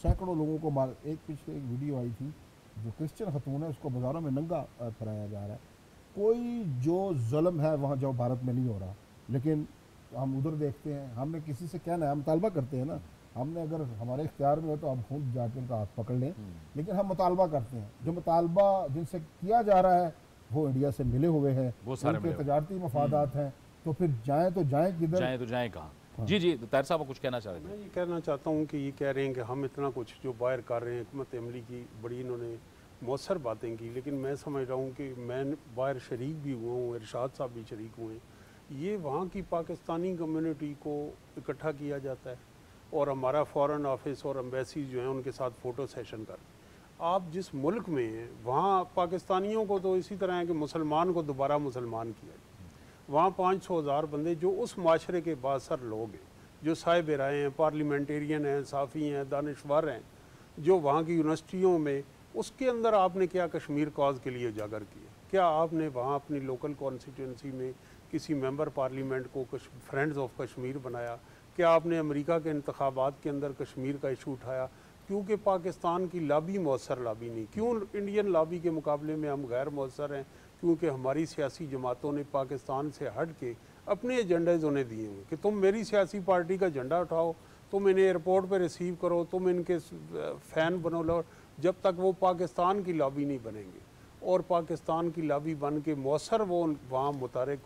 सैकड़ों लोगों को मार, एक पिछले एक वीडियो आई थी, जो क्रिश्चियन खतून है उसको बाज़ारों में नंगा कराया जा रहा है। कोई जो जुल्म है वहाँ जो भारत में नहीं हो रहा, लेकिन हम उधर देखते हैं। हमने किसी से क्या ना, हम मुतालबा करते हैं ना, हमने अगर हमारे इख्तियार में हो तो हम खुद जाके उनका हाथ पकड़ लें, लेकिन हम मुतालबा करते हैं। जो मुतालबा जिनसे किया जा रहा है वो इंडिया से मिले हुए हैं, उनके तजारती मफादात हैं, तो फिर जाएँ तो जाएँ किधर, जाएँ तो जाएँ कहाँ। जी जी, ताहिर साहब कुछ कहना चाह रहे थे। मैं ये कहना चाहता हूँ कि ये कह रहे हैं कि हम इतना कुछ जो बाहर कर रहे हैं, हुकूमत अमली की बड़ी इन्होंने मौसर बातें की, लेकिन मैं समझ रहा हूँ कि मैं बाहर शरीक भी हुआ हूँ, इरशाद साहब भी शरीक हुए हैं। ये वहाँ की पाकिस्तानी कम्युनिटी को इकट्ठा किया जाता है और हमारा फ़ॉरेन ऑफिस और एम्बेसी जो हैं उनके साथ फ़ोटो सेशन कर, आप जिस मुल्क में हैं वहाँ पाकिस्तानियों को तो इसी तरह है कि मुसलमान को दोबारा मुसलमान किया जाए। वहाँ 500,000 बंदे जो उस माशरे के बासर लोग हैं, जो साहिब राय हैं, पार्लियामेंटेरियन हैं, साफ़ी हैं, दानिशवर हैं, जो वहाँ की यूनिवर्सिटियों में, उसके अंदर आपने क्या कश्मीर कॉज के लिए उजागर किया? क्या आपने वहाँ अपनी लोकल कॉन्स्टिट्यूंसी में किसी मेंबर पार्लियामेंट को फ्रेंड्स ऑफ कश्मीर बनाया? क्या आपने अमेरिका के इंतखाबात के अंदर कश्मीर का इशू उठाया? क्योंकि पाकिस्तान की लॉबी मौसर लॉबी नहीं। क्यों इंडियन लॉबी के मुकाबले में हम गैर मौसर हैं? क्योंकि हमारी सियासी जमातों ने पाकिस्तान से हट के अपने एजेंडाज उन्हें दिए हुए कि तुम मेरी सियासी पार्टी का झंडा उठाओ, तुम इन्हें एयरपोर्ट पर रिसीव करो, तुम इनके फ़ैन बनो लो, जब तक वो पाकिस्तान की लॉबी नहीं बनेंगे और पाकिस्तान की लॉबी बन के मौसर वो वहाँ मुतारिक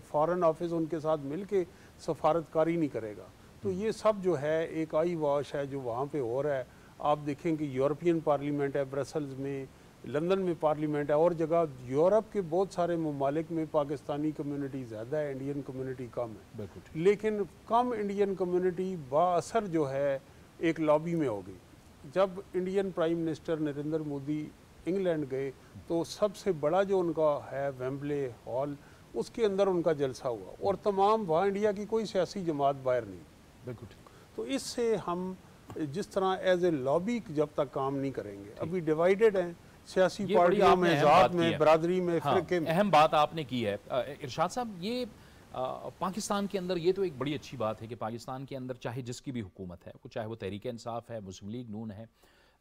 फ़ॉरेन ऑफिस उनके साथ मिल के सफारतकारी नहीं करेगा, तो ये सब जो है एक आई वॉश है जो वहाँ पे हो रहा है। आप देखें कि यूरोपियन पार्लियामेंट है ब्रसल्स में, लंदन में पार्लियामेंट है, और जगह यूरोप के बहुत सारे ममालिक में पाकिस्तानी कम्युनिटी ज़्यादा है, इंडियन कम्युनिटी कम है। लेकिन कम इंडियन कम्युनिटी बाअसर जो है एक लॉबी में हो गई। जब Indian prime minister Narendra Modi England गए तो सबसे बड़ा जो उनका है वेम्बले हॉल, उसके अंदर उनका जलसा हुआ और तमाम वहाँ इंडिया की कोई सियासी जमात बाहर नहीं। बिल्कुल ठीक। तो इससे हम जिस तरह एज ए लॉबी जब तक काम नहीं करेंगे, अभी डिवाइडेड हैं सियासी पार्टियों में, ज़ात में, बरादरी में, फिरके में। अहम बात आपने की है इरशाद साहब। ये पाकिस्तान के अंदर ये तो एक बड़ी अच्छी बात है कि पाकिस्तान के अंदर चाहे जिसकी भी हुकूमत है, चाहे वो तहरीक इंसाफ है, मुस्लिम लीग नून है,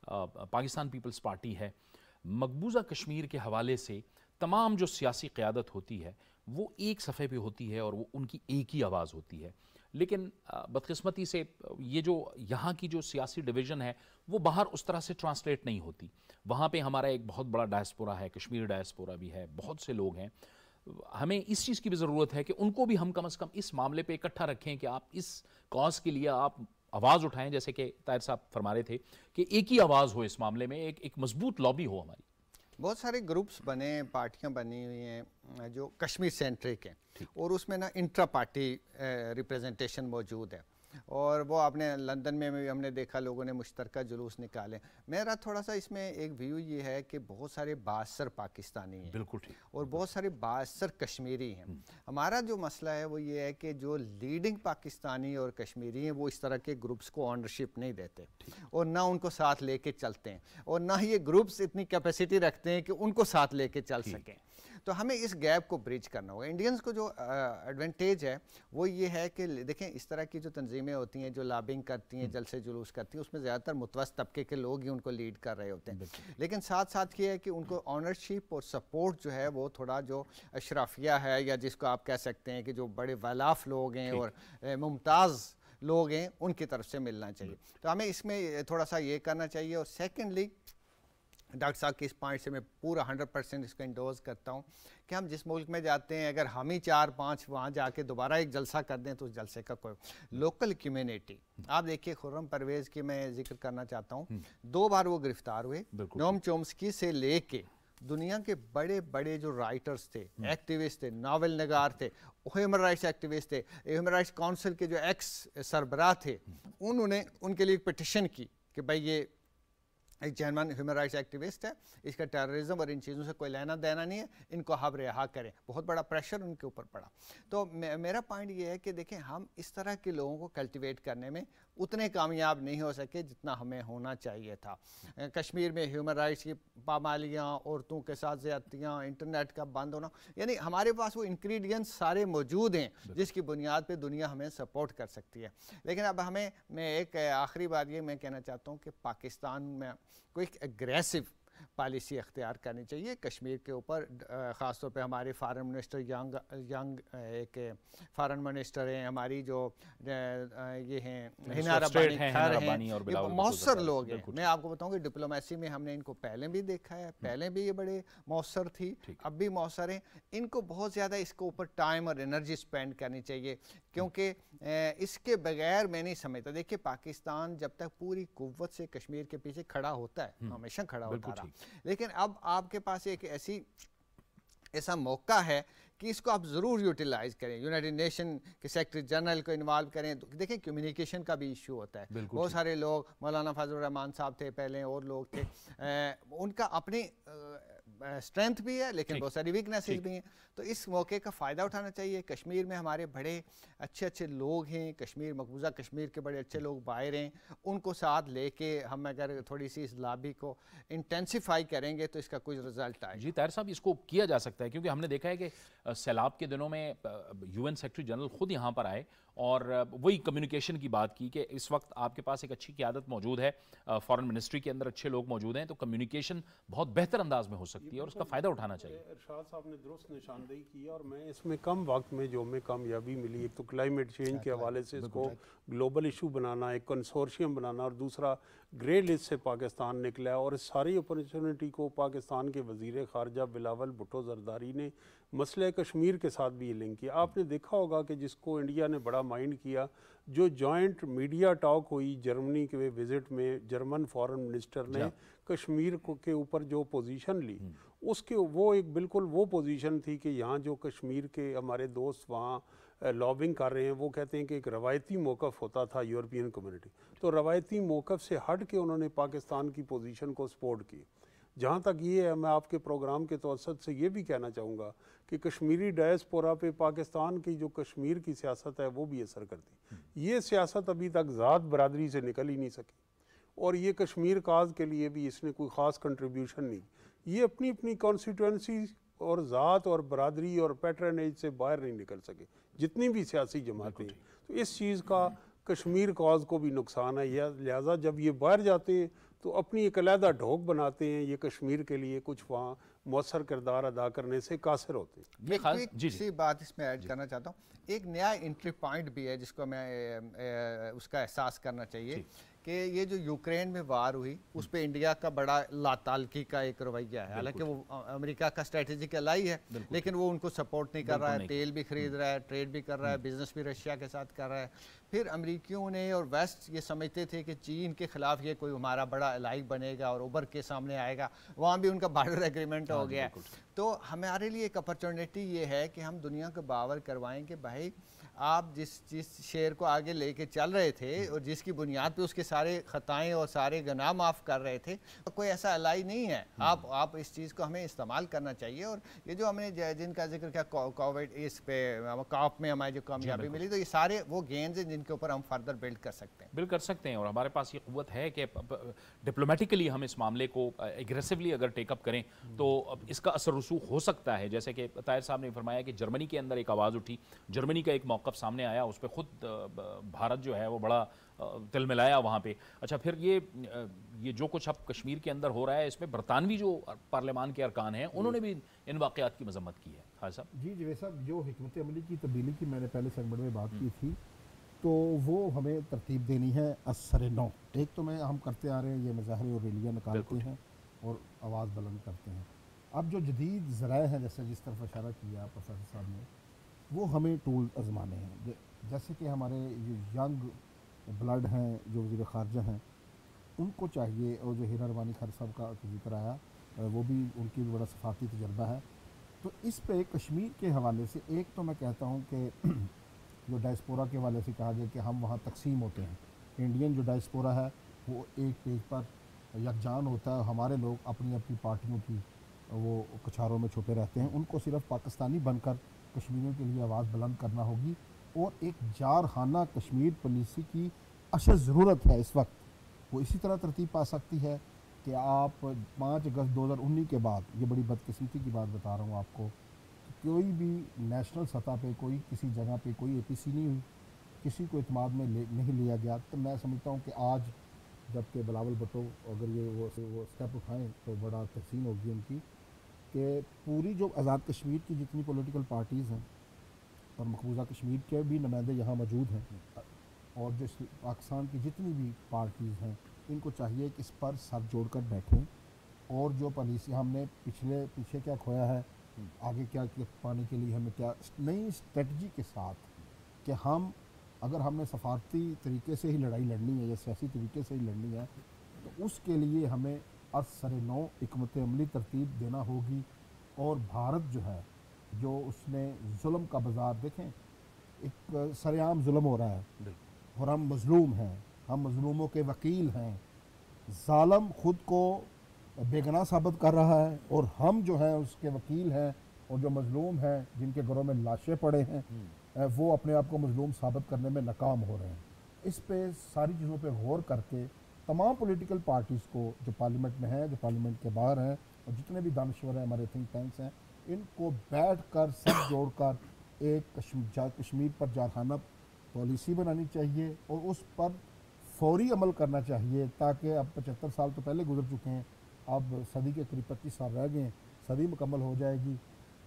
पाकिस्तान पीपल्स पार्टी है, मकबूजा कश्मीर के हवाले से तमाम जो सियासी क़यादत होती है वो एक सफ़े पे होती है और वो उनकी एक ही आवाज़ होती है। लेकिन बदकिस्मती से ये जो यहाँ की जो सियासी डिवीज़न है वो बाहर उस तरह से ट्रांसलेट नहीं होती। वहाँ पे हमारा एक बहुत बड़ा डायस्पोरा है, कश्मीर डायस्पोरा भी है, बहुत से लोग हैं। हमें इस चीज़ की भी ज़रूरत है कि उनको भी हम कम से कम इस मामले पे इकट्ठा रखें कि आप इस कॉज के लिए आप आवाज़ उठाएं, जैसे कि ताहिर साहब फरमा रहे थे कि एक ही आवाज़ हो इस मामले में, एक मजबूत लॉबी हो हमारी। बहुत सारे ग्रुप्स बने, पार्टियां बनी हुई हैं जो कश्मीर सेंट्रिक हैं और उसमें ना इंट्रा पार्टी रिप्रेजेंटेशन मौजूद है। और वो आपने लंदन में भी हमने देखा, लोगों ने मुश्तरका जुलूस निकाले। मेरा थोड़ा सा इसमें एक व्यू ये है कि बहुत सारे बासर पाकिस्तानी हैं, बिल्कुल ठीक, और बहुत सारे बासर कश्मीरी हैं। हमारा जो मसला है वो ये है कि जो लीडिंग पाकिस्तानी और कश्मीरी हैं वो इस तरह के ग्रुप्स को ऑनरशिप नहीं देते और ना उनको साथ लेके चलते हैं, और ना ही ये ग्रुप्स इतनी कैपेसिटी रखते हैं कि उनको साथ लेके चल सकें। तो हमें इस गैप को ब्रिज करना होगा। इंडियंस को जो एडवांटेज है वो ये है कि देखें, इस तरह की जो तंजीमें होती हैं जो लॉबिंग करती हैं, जलसे जुलूस करती हैं, उसमें ज़्यादातर मुतवस्सित तबके के लोग ही उनको लीड कर रहे होते हैं। लेकिन साथ साथ ये है कि उनको ऑनरशिप और सपोर्ट जो है वो थोड़ा जो अशराफिया है, या जिसको आप कह सकते हैं कि जो बड़े वलाफ लोग हैं और मुमताज़ लोग हैं, उनकी तरफ से मिलना चाहिए। तो हमें इसमें थोड़ा सा ये करना चाहिए। और सेकेंडली, डॉक्टर साहब के इस पॉइंट से मैं पूरा 100% इसको इंडोर्स करता हूँ कि हम जिस मुल्क में जाते हैं, अगर हम ही 4-5 वहाँ जाके दोबारा एक जलसा कर दें तो उस जलसे का कोई लोकल कम्युनिटी, आप देखिए खुर्रम परवेज़ की मैं जिक्र करना चाहता हूँ, 2 बार वो गिरफ्तार हुए। नोम चोम्स्की से लेके दुनिया के बड़े बड़े जो राइटर्स थे, एक्टिविस्ट थे, नावल नगार थे, ह्यूमन राइट्स एक्टिविस्ट थे, ह्यूमन राइट्स काउंसिल के जो एक्स सरबराह थे, उन्होंने उनके लिए एक पिटिशन की कि भाई ये एक जेन्युइन ह्यूमन राइट्स एक्टिविस्ट है, इसका टेररिज्म और इन चीज़ों से कोई लेना देना नहीं है, इनको हम रिहा करें। बहुत बड़ा प्रेशर उनके ऊपर पड़ा। तो मेरा पॉइंट ये है कि देखें, हम इस तरह के लोगों को कल्टिवेट करने में उतने कामयाब नहीं हो सके जितना हमें होना चाहिए था। कश्मीर में ह्यूमन राइट्स की पामालियाँ, औरतों के साथ ज़्यादतियाँ, इंटरनेट का बंद होना, यानी हमारे पास वो इंग्रेडिएंट्स सारे मौजूद हैं जिसकी बुनियाद पे दुनिया हमें सपोर्ट कर सकती है। लेकिन अब मैं एक आखिरी बात ये मैं कहना चाहता हूँ कि पाकिस्तान में कोई एग्रेसिव पॉलिसी अख्तियार करनी चाहिए कश्मीर के ऊपर। ख़ास तौर पे हमारे फॉरेन मिनिस्टर यंग एक फॉरेन मिनिस्टर हैं, हमारी जो ये हैं हिना रब्बानी और मौसर लोग हैं। मैं आपको बताऊं कि डिप्लोमेसी में हमने इनको पहले भी देखा है, पहले भी ये बड़े मौसर थी, अब भी मौसर हैं। इनको बहुत ज़्यादा इसके ऊपर टाइम और एनर्जी स्पेंड करनी चाहिए, क्योंकि इसके बगैर मैं नहीं समझता। देखिए, पाकिस्तान जब तक पूरी कुव्वत से कश्मीर के पीछे खड़ा होता है, हमेशा खड़ा होता रहा, लेकिन अब आपके पास एक ऐसा मौका है कि इसको आप ज़रूर यूटिलाइज़ करें। यूनाइटेड नेशन के सेक्रेटरी जनरल को इन्वॉल्व करें। तो देखिए, कम्युनिकेशन का भी इशू होता है। बहुत सारे लोग, मौलाना फजलुर रहमान साहब थे पहले, और लोग थे, उनका अपनी स्ट्रेंथ भी है लेकिन बहुत सारी वीकनेसेस भी हैं। तो इस मौके का फ़ायदा उठाना चाहिए। कश्मीर में हमारे बड़े अच्छे लोग हैं, कश्मीर मकबूजा कश्मीर के बड़े अच्छे लोग बाहर हैं, उनको साथ लेके हम अगर थोड़ी सी इस लॉबी को इंटेंसिफाई करेंगे तो इसका कुछ रिजल्ट आए। जी ताहिर साहब, इसको किया जा सकता है, क्योंकि हमने देखा है कि सैलाब के दिनों में UN सेक्रेटरी जनरल खुद यहाँ पर आए और वही कम्युनिकेशन की बात की कि इस वक्त आपके पास एक अच्छी क़यादत मौजूद है, फॉरेन मिनिस्ट्री के अंदर अच्छे लोग मौजूद हैं, तो कम्युनिकेशन बहुत बेहतर अंदाज में हो सकती है और उसका फ़ायदा उठाना चाहिए। इरशाद साहब ने दुरुस्त निशानदेही की, और मैं इसमें कम वक्त में जो हमें कामयाबी मिली, एक तो क्लाइमेट चेंज के हवाले से इसको ग्लोबल इशू बनाना, एक कंसोर्शियम बनाना, और दूसरा ग्रे लिस्ट से पाकिस्तान निकला है। और इस सारी अपॉर्चुनिटी को पाकिस्तान के वज़ीर ख़ारजा बिलावल भुट्टो ज़रदारी ने मसले कश्मीर के साथ भी ये लिंक किया। आपने देखा होगा कि जिसको इंडिया ने बड़ा माइंड किया, जो जॉइंट मीडिया टॉक हुई जर्मनी के विज़िट में, जर्मन फॉरेन मिनिस्टर ने कश्मीर को के ऊपर जो पोजीशन ली, उसके वो एक बिल्कुल वो पोजीशन थी कि यहाँ जो कश्मीर के हमारे दोस्त वहाँ लॉबिंग कर रहे हैं, वो कहते हैं कि एक रवायती मौक़िफ़ होता था यूरोपियन कम्युनिटी, तो रवायती मौक़िफ़ से हट के उन्होंने पाकिस्तान की पोजीशन को सपोर्ट की। जहाँ तक ये है, मैं आपके प्रोग्राम के तवसत से ये भी कहना चाहूँगा कि कश्मीरी डायस्पोरा पे पाकिस्तान की जो कश्मीर की सियासत है वो भी असर करती। ये सियासत अभी तक ज़ात बरादरी से निकल ही नहीं सकी, और ये कश्मीर काज के लिए भी इसने कोई ख़ास कंट्रीब्यूशन नहीं। ये अपनी अपनी कॉन्स्टिट्यूंसी और ज़ात और बरादरी और पैटर्नेज से बाहर नहीं निकल सके, जितनी भी सियासी जमातें हैं। तो इस चीज़ का कश्मीर काज को भी नुकसान है, या लिहाजा जब ये बाहर जाते हैं तो अपनी एक अलहदा ढोक बनाते हैं, ये कश्मीर के लिए कुछ वहाँ मौसर किरदार अदा करने से कासिर होते हैं। एक सी बात इसमें ऐड करना चाहता हूँ, एक नया एंट्री पॉइंट भी है जिसको मैं उसका एहसास करना चाहिए कि ये जो यूक्रेन में वार हुई उस पर इंडिया का बड़ा लातालकी का एक रवैया है। हालांकि वो अमेरिका का स्ट्रेटेजिक एलाई है, लेकिन वो उनको सपोर्ट नहीं कर रहा है, तेल भी खरीद रहा है, ट्रेड भी कर रहा है, बिजनेस भी रशिया के साथ कर रहा है। फिर अमेरिकियों ने और वेस्ट ये समझते थे कि चीन के खिलाफ ये कोई हमारा बड़ा एलाई बनेगा और उभर के सामने आएगा, वहाँ भी उनका बॉर्डर एग्रीमेंट हो गया है। तो हमारे लिए एक अपॉर्चुनिटी ये है कि हम दुनिया को बावर करवाएं कि भाई आप जिस शेर को आगे लेके चल रहे थे और जिसकी बुनियाद पे उसके सारे खताएं और सारे गुनाह माफ़ कर रहे थे, तो कोई ऐसा अलाई नहीं है। आप इस चीज़ को हमें इस्तेमाल करना चाहिए। और ये जो हमने जिनका जिक्र किया कोविड, इस पे कॉप में हमारी जो कामयाबी मिली, तो ये सारे वो गेंस हैं जिनके ऊपर हम फर्दर बिल्ड कर सकते हैं। बिल्ड कर सकते हैं, और हमारे पास ये क़ुव्वत है कि डिप्लोमेटिकली हम इस मामले को एग्रेसिवली अगर टेकअप करें तो इसका असर रसूख हो सकता है। जैसे कि ताहिर साहब ने फरमाया कि जर्मनी के अंदर एक आवाज़ उठी, जर्मनी का एक मौक़िफ़ सामने आया, उस पर खुद भारत जो है वो बड़ा तिलमिलाया वहाँ पे। अच्छा, फिर ये जो कुछ अब कश्मीर के अंदर हो रहा है, इसमें बरतानवी जो पार्लियामान के अरकान हैं उन्होंने भी इन वाक़यात की मजम्मत की है। हाँ साहब जी जवेद साहब, जो हिकमत अमली की तब्दीली की मैंने पहले सेगमेंट में बात की थी, तो वो हमें तरतीब देनी है असर नौ। एक तो हम करते आ रहे हैं ये मज़ाहरे और रैलियाँ निकालते हैं और आवाज़ बुलंद करते हैं। अब जो जदीद ज़राए हैं, जैसे जिस तरफ इशारा किया प्रोफेसर साहब ने, वो हमें टूल आजमाने हैं। जैसे कि हमारे जो यंग ब्लड हैं, जो वज़ीर ख़ारजा हैं, उनको चाहिए, और जो हीरा रवानी खर साहब का जिक्र आया, वो भी उनकी भी बड़ा सफारती तजर्बा है। तो इस पे कश्मीर के हवाले से एक तो मैं कहता हूँ कि जो डायस्पोरा के हवाले से कहा गया कि हम वहाँ तकसीम होते हैं, इंडियन जो डायस्पोरा है वो एक पेज पर यकजान होता है, हमारे लोग अपनी अपनी पार्टियों की वो कछारों में छुपे रहते हैं। उनको सिर्फ पाकिस्तानी बनकर कश्मीरियों के लिए आवाज़ बुलंद करना होगी, और एक जारखाना कश्मीर पॉलिसी की अशद ज़रूरत है इस वक्त। वो इसी तरह तरतीब पा सकती है कि आप 5 अगस्त 2019 के बाद, ये बड़ी बदकिस्मती की बात बता रहा हूँ आपको, कोई भी नेशनल सतह पे कोई किसी जगह पे कोई APC नहीं हुई, किसी को इत्माद में नहीं लिया गया। तो मैं समझता हूँ कि आज जबकि बिलावल भुट्टो अगर ये वो स्टेप उठाएँ तो बड़ा तहसीन होगी उनकी, कि पूरी जो आज़ाद कश्मीर की जितनी पॉलिटिकल पार्टीज़ हैं और मकबूजा कश्मीर के भी नुमाइंदे यहाँ मौजूद हैं, और जो पाकिस्तान की जितनी भी पार्टीज़ हैं, इनको चाहिए कि इस पर सर जोड़कर बैठें, और जो पॉलिसी हमने पीछे क्या खोया है, आगे क्या पाने के लिए हमें क्या नई स्ट्रेटजी के साथ, कि हम अगर हमने सफारती तरीके से ही लड़ाई लड़नी है या सियासी तरीके से ही लड़नी है, तो उसके लिए हमें असर नौ हिकमत अमली तरतीब देना होगी। और भारत जो है, जो उसने जुल्म का बाज़ार, देखें एक सरेआम जुल्म हो रहा है और हम मज़लूम हैं, हम मज़लूमों के वकील हैं। ज़ालिम ख़ुद को बेगुनाह साबित कर रहा है और हम जो हैं उसके वकील हैं, और जो मज़लूम हैं जिनके घरों में लाशें पड़े हैं, वो अपने आप को मज़लूम साबित करने में नाकाम हो रहे हैं। इस पे सारी चीज़ों पे गौर करके तमाम पॉलिटिकल पार्टीज़ को, जो पार्लियामेंट में हैं, जो पार्लियामेंट के बाहर हैं, और जितने भी दानश्वर हैं, हमारे थिंक टैंक्स हैं, इनको बैठ कर सब जोड़ कर एक कश्मीर पर जारखाना पॉलिसी बनानी चाहिए और उस पर फौरी अमल करना चाहिए, ताकि अब 75 साल तो पहले गुजर चुके हैं, अब सदी के करीब 25 साल रह गए हैं, सदी मुकम्मल हो जाएगी।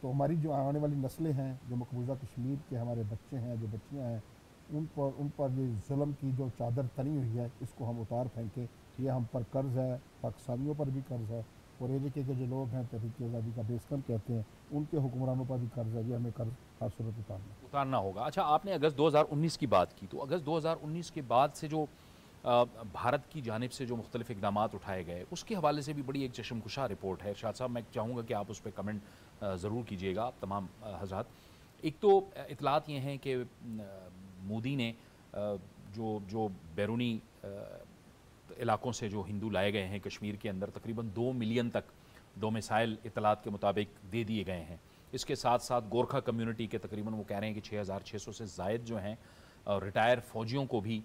तो हमारी जो आने वाली नस्लें हैं, जो मकबूजा कश्मीर के हमारे बच्चे हैं, जो बच्चियाँ हैं, उन पर ये जुल्म की जो चादर तनी हुई है, इसको हम उतार फेंकें। ये हम पर कर्ज़ है, पाकिस्तानियों पर भी कर्ज़ है, और एरिके के जो लोग हैं तहरीक आज़ादी का बेस कैंप कहते हैं, उनके हुक्मरानों पर भी कर्ज है, ये हमें कर्ज हर सूरत उतारना होगा। अच्छा, आपने अगस्त 2019 की बात की, तो अगस्त 2019 के बाद से जो भारत की जानिब से जो मुख्तलिफ इक़दाम उठाए गए, उसके हवाले से भी बड़ी एक चशमकुशा रिपोर्ट है। शाह साहब, मैं चाहूँगा कि आप उस पर कमेंट ज़रूर कीजिएगा, आप तमाम हज़रात। एक तो इतलात ये हैं कि मोदी ने जो बैरूनी इलाकों से जो हिंदू लाए गए हैं कश्मीर के अंदर, तकरीबन 2 मिलियन तक डोमिसाइल इतलात के मुताबिक दे दिए गए हैं। इसके साथ साथ गोरखा कम्युनिटी के तकरीबन वो कह रहे हैं कि 6600 से ज़ायद जो हैं रिटायर फ़ौजियों को भी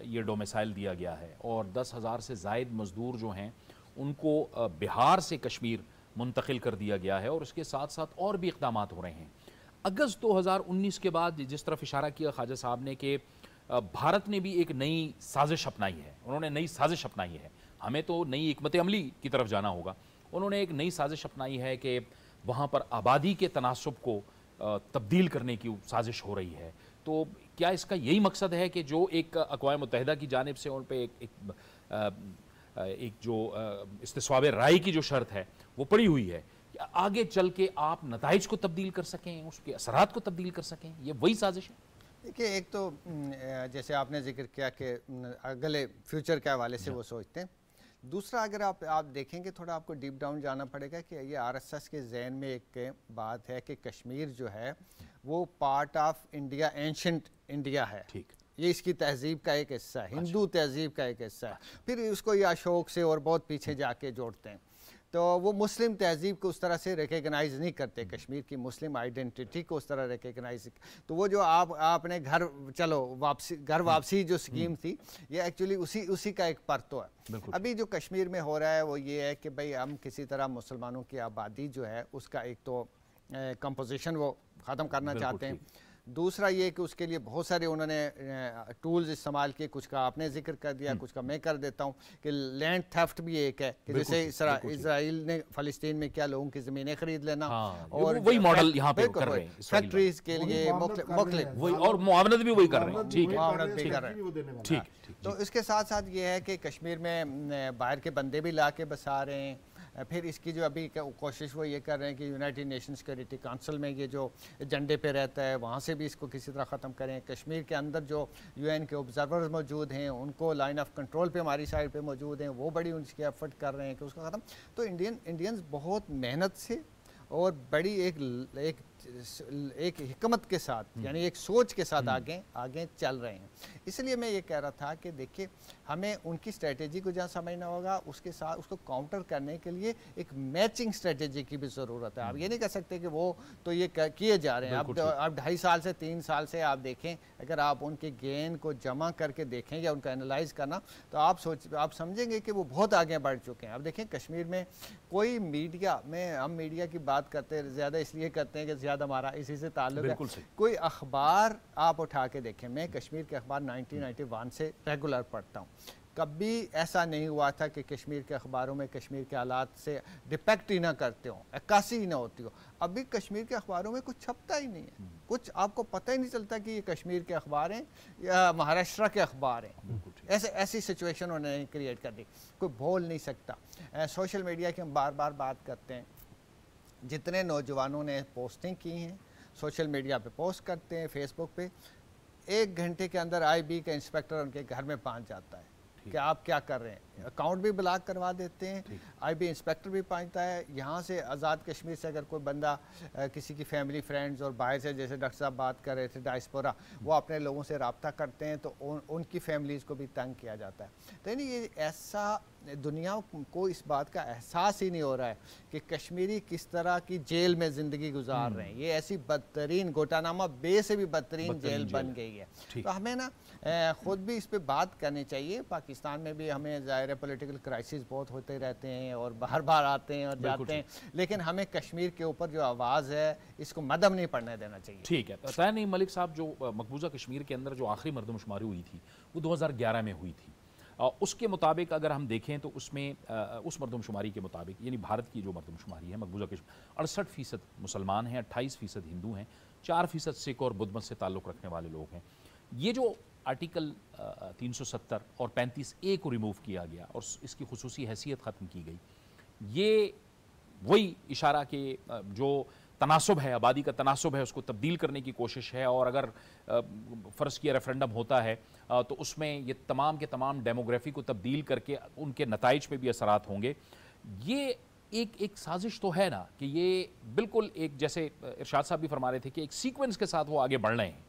ये डोमिसाइल दिया गया है, और 10,000 से ज़ायद मज़दूर जो हैं उनको बिहार से कश्मीर मुंतकिल कर दिया गया है, और उसके साथ साथ और भी इक़दाम हो रहे हैं। अगस्त 2019 के बाद जिस तरफ इशारा किया ख्वाजा साहब ने कि भारत ने भी एक नई साजिश अपनाई है, उन्होंने नई साजिश अपनाई है। हमें तो नई हिकमत अमली की तरफ जाना होगा। उन्होंने एक नई साजिश अपनाई है कि वहाँ पर आबादी के तनासुब को तब्दील करने की साजिश हो रही है। तो क्या इसका यही मकसद है कि जो एक अक़वाम मुत्तहिदा की जानिब से उन पर एक जो इस्तिस्वाब राय की जो शर्त है वो पड़ी हुई है, आगे चल के आप नताइज को तब्दील कर सकें, उसके असरात को तब्दील कर सकें, ये वही साजिश है? देखिए, एक तो जैसे आपने जिक्र किया कि अगले फ्यूचर के हवाले से वो सोचते हैं। दूसरा, अगर आप देखेंगे, थोड़ा आपको डीप डाउन जाना पड़ेगा कि ये आरएसएस के जहन में एक बात है कि कश्मीर जो है वो part of India, ancient India है। ठीक, ये इसकी तहजीब का एक हिस्सा है, हिंदू तहजीब का एक हिस्सा है। फिर उसको ये अशोक से और बहुत पीछे जाके जोड़ते हैं। तो वो मुस्लिम तहजीब को उस तरह से रिकग्नाइज़ नहीं करते, कश्मीर की मुस्लिम आइडेंटिटी को उस तरह रिकग्नाइज। तो वो जो आपने घर वापसी जो स्कीम थी, ये एक्चुअली उसी का एक परतो है। अभी जो कश्मीर में हो रहा है वो ये है कि भाई हम किसी तरह मुसलमानों की आबादी जो है उसका एक तो कंपोजिशन वो ख़त्म करना चाहते हैं। दूसरा ये कि उसके लिए बहुत सारे उन्होंने टूल्स इस्तेमाल किए, कुछ का आपने जिक्र कर दिया, कुछ का मैं कर देता हूँ कि लैंड थेफ्ट भी एक है कि जैसे इसराइल ने फ़लस्तीन में क्या लोगों की ज़मीनें खरीद लेना, और वही मॉडल यहाँ पे कर रहे हैं फैक्ट्रीज के लिए मुख्तलिफ, और मुआवनत भी वही कर रहे हैं। ठीक है, मुआवनत भी कर रहे हैं। ठीक, तो इसके साथ साथ ये है कि कश्मीर में बाहर के बंदे भी ला के बसा रहे हैं। फिर इसकी जो अभी कोशिश वो ये कर रहे हैं कि यूनाइटेड नेशन सिक्योरिटी काउंसिल में ये जो एजेंडे पे रहता है वहाँ से भी इसको किसी तरह ख़त्म करें। कश्मीर के अंदर जो यूएन के ऑब्जर्वर्स मौजूद हैं उनको लाइन ऑफ कंट्रोल पे हमारी साइड पे मौजूद हैं, वो बड़ी उनकी एफर्ट कर रहे हैं कि उसका ख़त्म। तो इंडियंस बहुत मेहनत से और बड़ी एक हिकमत के साथ, यानी एक सोच के साथ आगे चल रहे हैं। इसलिए मैं ये कह रहा था कि देखिए, हमें उनकी स्ट्रेटेजी को जहाँ समझना होगा, उसके साथ उसको काउंटर करने के लिए एक मैचिंग स्ट्रेटेजी की भी ज़रूरत है। आप ये नहीं कह सकते कि वो तो ये किए जा रहे हैं। अब 2.5 साल से 3 साल से आप देखें, अगर आप उनके गेन को जमा करके देखें या उनका एनालाइज करना, तो आप समझेंगे कि वो बहुत आगे बढ़ चुके हैं। अब देखें, कश्मीर में कोई मीडिया में, हम मीडिया की बात करते हैं ज़्यादा इसलिए करते हैं कि ज़्यादा हमारा इसी से ताल्लुक है। कोई अखबार आप उठा के देखें, मैं कश्मीर के अखबार 1991 से रेगुलर पढ़ता हूँ, कभी ऐसा नहीं हुआ था कि कश्मीर के अखबारों में कश्मीर के हालात से डिपेक्ट ही ना करते हों, अक्कासी ही ना होती हो। अभी कश्मीर के अखबारों में कुछ छपता ही नहीं है, कुछ आपको पता ही नहीं चलता कि ये कश्मीर के अखबार हैं या महाराष्ट्र के अखबार हैं। ऐसी सिचुएशन उन्होंने क्रिएट कर दी, कोई बोल नहीं सकता। सोशल मीडिया की हम बार बार बात करते हैं, जितने नौजवानों ने पोस्टिंग की हैं सोशल मीडिया पे पोस्ट करते हैं, फेसबुक पे, 1 घंटे के अंदर आईबी का इंस्पेक्टर उनके घर में पहुंच जाता है कि आप क्या कर रहे हैं। अकाउंट भी ब्लॉक करवा देते हैं, आईबी इंस्पेक्टर भी पहुंचता है। यहाँ से आज़ाद कश्मीर से अगर कोई बंदा किसी की फैमिली फ्रेंड्स और बाहर से, जैसे डॉक्टर साहब बात कर रहे थे डायस्पोरा, वो अपने लोगों से रब्ता करते हैं तो उनकी फैमिलीज़ को भी तंग किया जाता है। तो यानी ये ऐसा दुनिया को इस बात का एहसास ही नहीं हो रहा है कि कश्मीरी किस तरह की जेल में ज़िंदगी गुजार रहे हैं। ये ऐसी बदतरीन, गोटानामा बे से भी बदतरीन जेल बन गई है। तो हमें ना ख़ुद भी इस पर बात करनी चाहिए। पाकिस्तान में भी हमें ज़ाहिर है पॉलिटिकल क्राइसिस बहुत होते रहते हैं और बार बार आते हैं और जाते हैं, लेकिन हमें कश्मीर के ऊपर जो आवाज़ है इसको मदम नहीं पड़ने देना चाहिए। ठीक है, पता नहीं मलिक साहब, जो मकबूजा कश्मीर के अंदर जो आखिरी मरदमशुमारी हुई थी वो 2011 में हुई थी। उसके मुताबिक अगर हम देखें तो उसमें उस मरदमशुमारी के मुताबिक, यानी भारत की जो मरदमशुमारी है मकबूजा कश्मीर, 68% मुसलमान हैं, 28% हिंदू हैं, 4% सिख और बुद्ध मत से ताल्लुक़ रखने वाले लोग हैं। ये जो आर्टिकल 370 और 35A को रिमूव किया गया और इसकी खुसूसी हैसियत ख़त्म की गई, ये वही इशारा कि जो तनासुब है, आबादी का तनासुब है, उसको तब्दील करने की कोशिश है। और अगर फ़र्ज़ किया रेफरेंडम होता है तो उसमें ये तमाम के तमाम डेमोग्राफी को तब्दील करके उनके नताइज पे भी असरात होंगे। ये एक साजिश तो है ना कि ये बिल्कुल एक, जैसे इरशाद साहब भी फरमा रहे थे कि एक सीक्वेंस के साथ वो आगे बढ़ रहे हैं।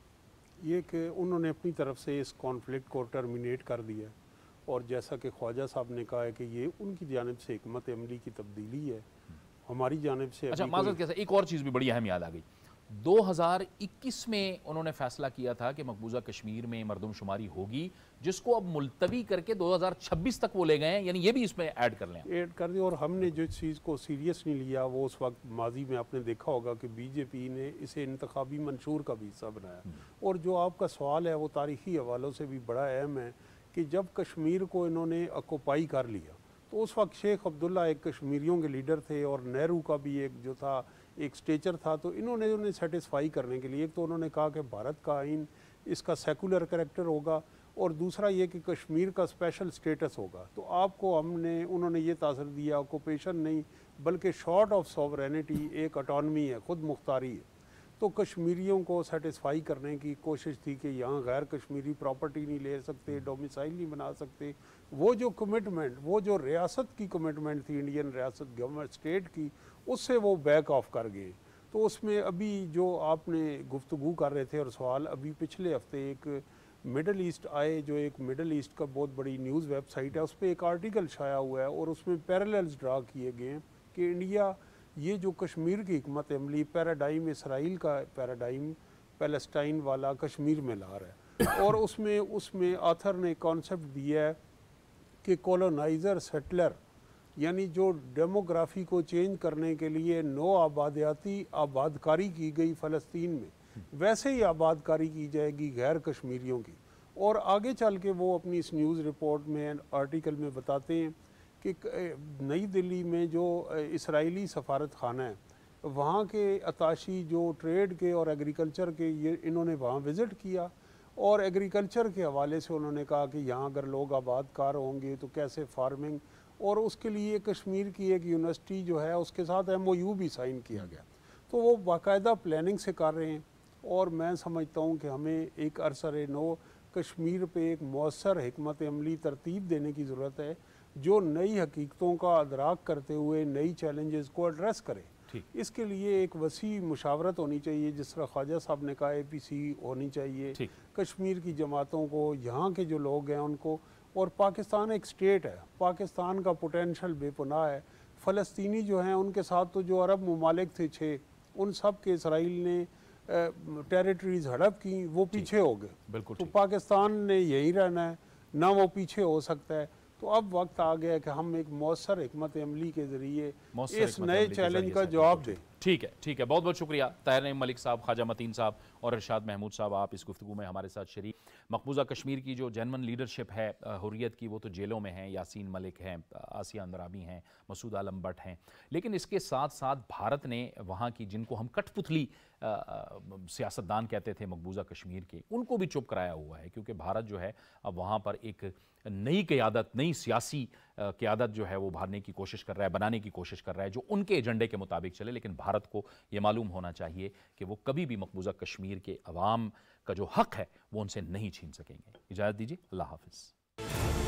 ये कि उन्होंने अपनी तरफ से इस कॉन्फ्लिक्ट को टर्मिनेट कर दिया, और जैसा कि ख्वाजा साहब ने कहा है कि ये उनकी जानिब से हिकमत अमली की तब्दीली है, हमारी जानिब से। अच्छा, माज़रत कैसा, एक और चीज़ भी बड़ी अहम याद आ गई। 2021 में उन्होंने फैसला किया था कि मकबूजा कश्मीर में मरदमशुमारी होगी, जिसको अब मुलतवी करके 2026 तक वो ले गए हैं, यानी ये भी इसमें ऐड कर लें। ऐड कर दिया। और हमने जो चीज़ को सीरियस नहीं लिया, वो उस वक्त माजी में आपने देखा होगा कि बीजेपी ने इसे इंतखाबी मंशूर का भी हिस्सा बनाया। और जो आपका सवाल है वो तारीखी हवालों से भी बड़ा अहम है कि जब कश्मीर को इन्होंने ऑक्युपाई कर लिया तो उस वक्त शेख अब्दुल्ला एक कश्मीरियों के लीडर थे, और नेहरू का भी एक जो था एक स्टेचर था। तो इन्होंने उन्हें सेटिस्फाई करने के लिए एक तो उन्होंने कहा कि भारत का आइन इसका सेकुलर करैक्टर होगा, और दूसरा ये कि कश्मीर का स्पेशल स्टेटस होगा। तो आपको उन्होंने ये तासर दिया, ऑक्युपेशन नहीं बल्कि शॉर्ट ऑफ सॉवरेनिटी, एक ऑटोनमी है, ख़ुद मुख्तारी है। तो कश्मीरियों को सेटिस्फाई करने की कोशिश थी कि यहाँ गैर कश्मीरी प्रॉपर्टी नहीं ले सकते, डोमिसाइल नहीं बना सकते। वो जो कमिटमेंट, वो जो रियासत की कमिटमेंट थी, इंडियन रियासत गवर्नमेंट स्टेट की, उससे वो बैक ऑफ कर गए। तो उसमें अभी जो आपने गुफ्तगू कर रहे थे और सवाल, अभी पिछले हफ्ते एक मिडल ईस्ट आए, जो एक मिडल ईस्ट का बहुत बड़ी न्यूज़ वेबसाइट है, उस पर एक आर्टिकल छाया हुआ है और उसमें पैरेलल्स ड्रा किए गए हैं कि इंडिया ये जो कश्मीर की हिकमत अमली पैराडाइम, इसराइल का पैराडाइम पैलेस्टाइन वाला कश्मीर में ला रहा है। और उसमें आथर ने कॉन्सेप्ट दिया है कि कॉलोनाइज़र सेटलर, यानी जो डेमोग्राफी को चेंज करने के लिए नो आबादियाती आबादकारी की गई फ़लस्तीन में, वैसे ही आबादकारी की जाएगी गैर कश्मीरियों की। और आगे चल के वो अपनी इस न्यूज़ रिपोर्ट में, आर्टिकल में बताते हैं कि नई दिल्ली में जो इसराइली सफारत खाना है, वहाँ के अताशी जो ट्रेड के और एग्रीकल्चर के, ये इन्होंने वहाँ विज़िट किया, और एग्रीकल्चर के हवाले से उन्होंने कहा कि यहाँ अगर लोग आबादकार होंगे तो कैसे फार्मिंग, और उसके लिए कश्मीर की एक यूनिवर्सिटी जो है उसके साथ MOU भी साइन किया गया। तो वो बाकायदा प्लानिंग से कर रहे हैं। और मैं समझता हूँ कि हमें एक अरसर नो कश्मीर पे एक मौसर हिकमत अमली तरतीब देने की ज़रूरत है, जो नई हकीकतों का अदराक करते हुए नई चैलेंजेस को एड्रेस करे। इसके लिए एक वसी मुशावरत होनी चाहिए, जिस तरह ख्वाजा साहब ने कहा APC होनी चाहिए, कश्मीर की जमातों को, यहाँ के जो लोग हैं उनको। और पाकिस्तान एक स्टेट है, पाकिस्तान का पोटेंशल बेपनाह है। फ़लस्तीनी जो हैं उनके साथ तो जो अरब ममालिक थे 6, उन सब के इसराइल ने टेरिटरीज हड़प की, वो पीछे हो गए। तो पाकिस्तान ने यही रहना है, ना वो पीछे हो सकता है। तो अब वक्त आ गया कि हम एक मौसर हिकमत अमली के ज़रिए इस नए चैलेंज का जवाब दें। ठीक है, बहुत बहुत शुक्रिया ताहिर नईम मलिक साहब, ख्वाजा मतीन साहब और इरशाद महमूद साहब, आप इस गुफ्तगू में हमारे साथ शरीक। मकबूजा कश्मीर की जो जेन्युइन लीडरशिप है हुर्रियत की, वो तो जेलों में हैं, यासीन मलिक हैं, आसिया अंदराबी हैं, मसूद आलम भट्ट हैं। लेकिन इसके साथ साथ भारत ने वहाँ की, जिनको हम कठपुतली सियासतदान कहते थे मकबूजा कश्मीर के, उनको भी चुप कराया हुआ है। क्योंकि भारत जो है अब वहाँ पर एक नई क़यादत, नई सियासी क़यादत जो है वो उभारने की कोशिश कर रहा है, बनाने की कोशिश कर रहा है, जो उनके एजेंडे के मुताबिक चले। लेकिन भारत को ये मालूम होना चाहिए कि वो कभी भी मकबूजा कश्मीर के अवाम का जो हक़ है वो उनसे नहीं छीन सकेंगे। इजाज़त दीजिए, अल्लाह हाफ़िज़।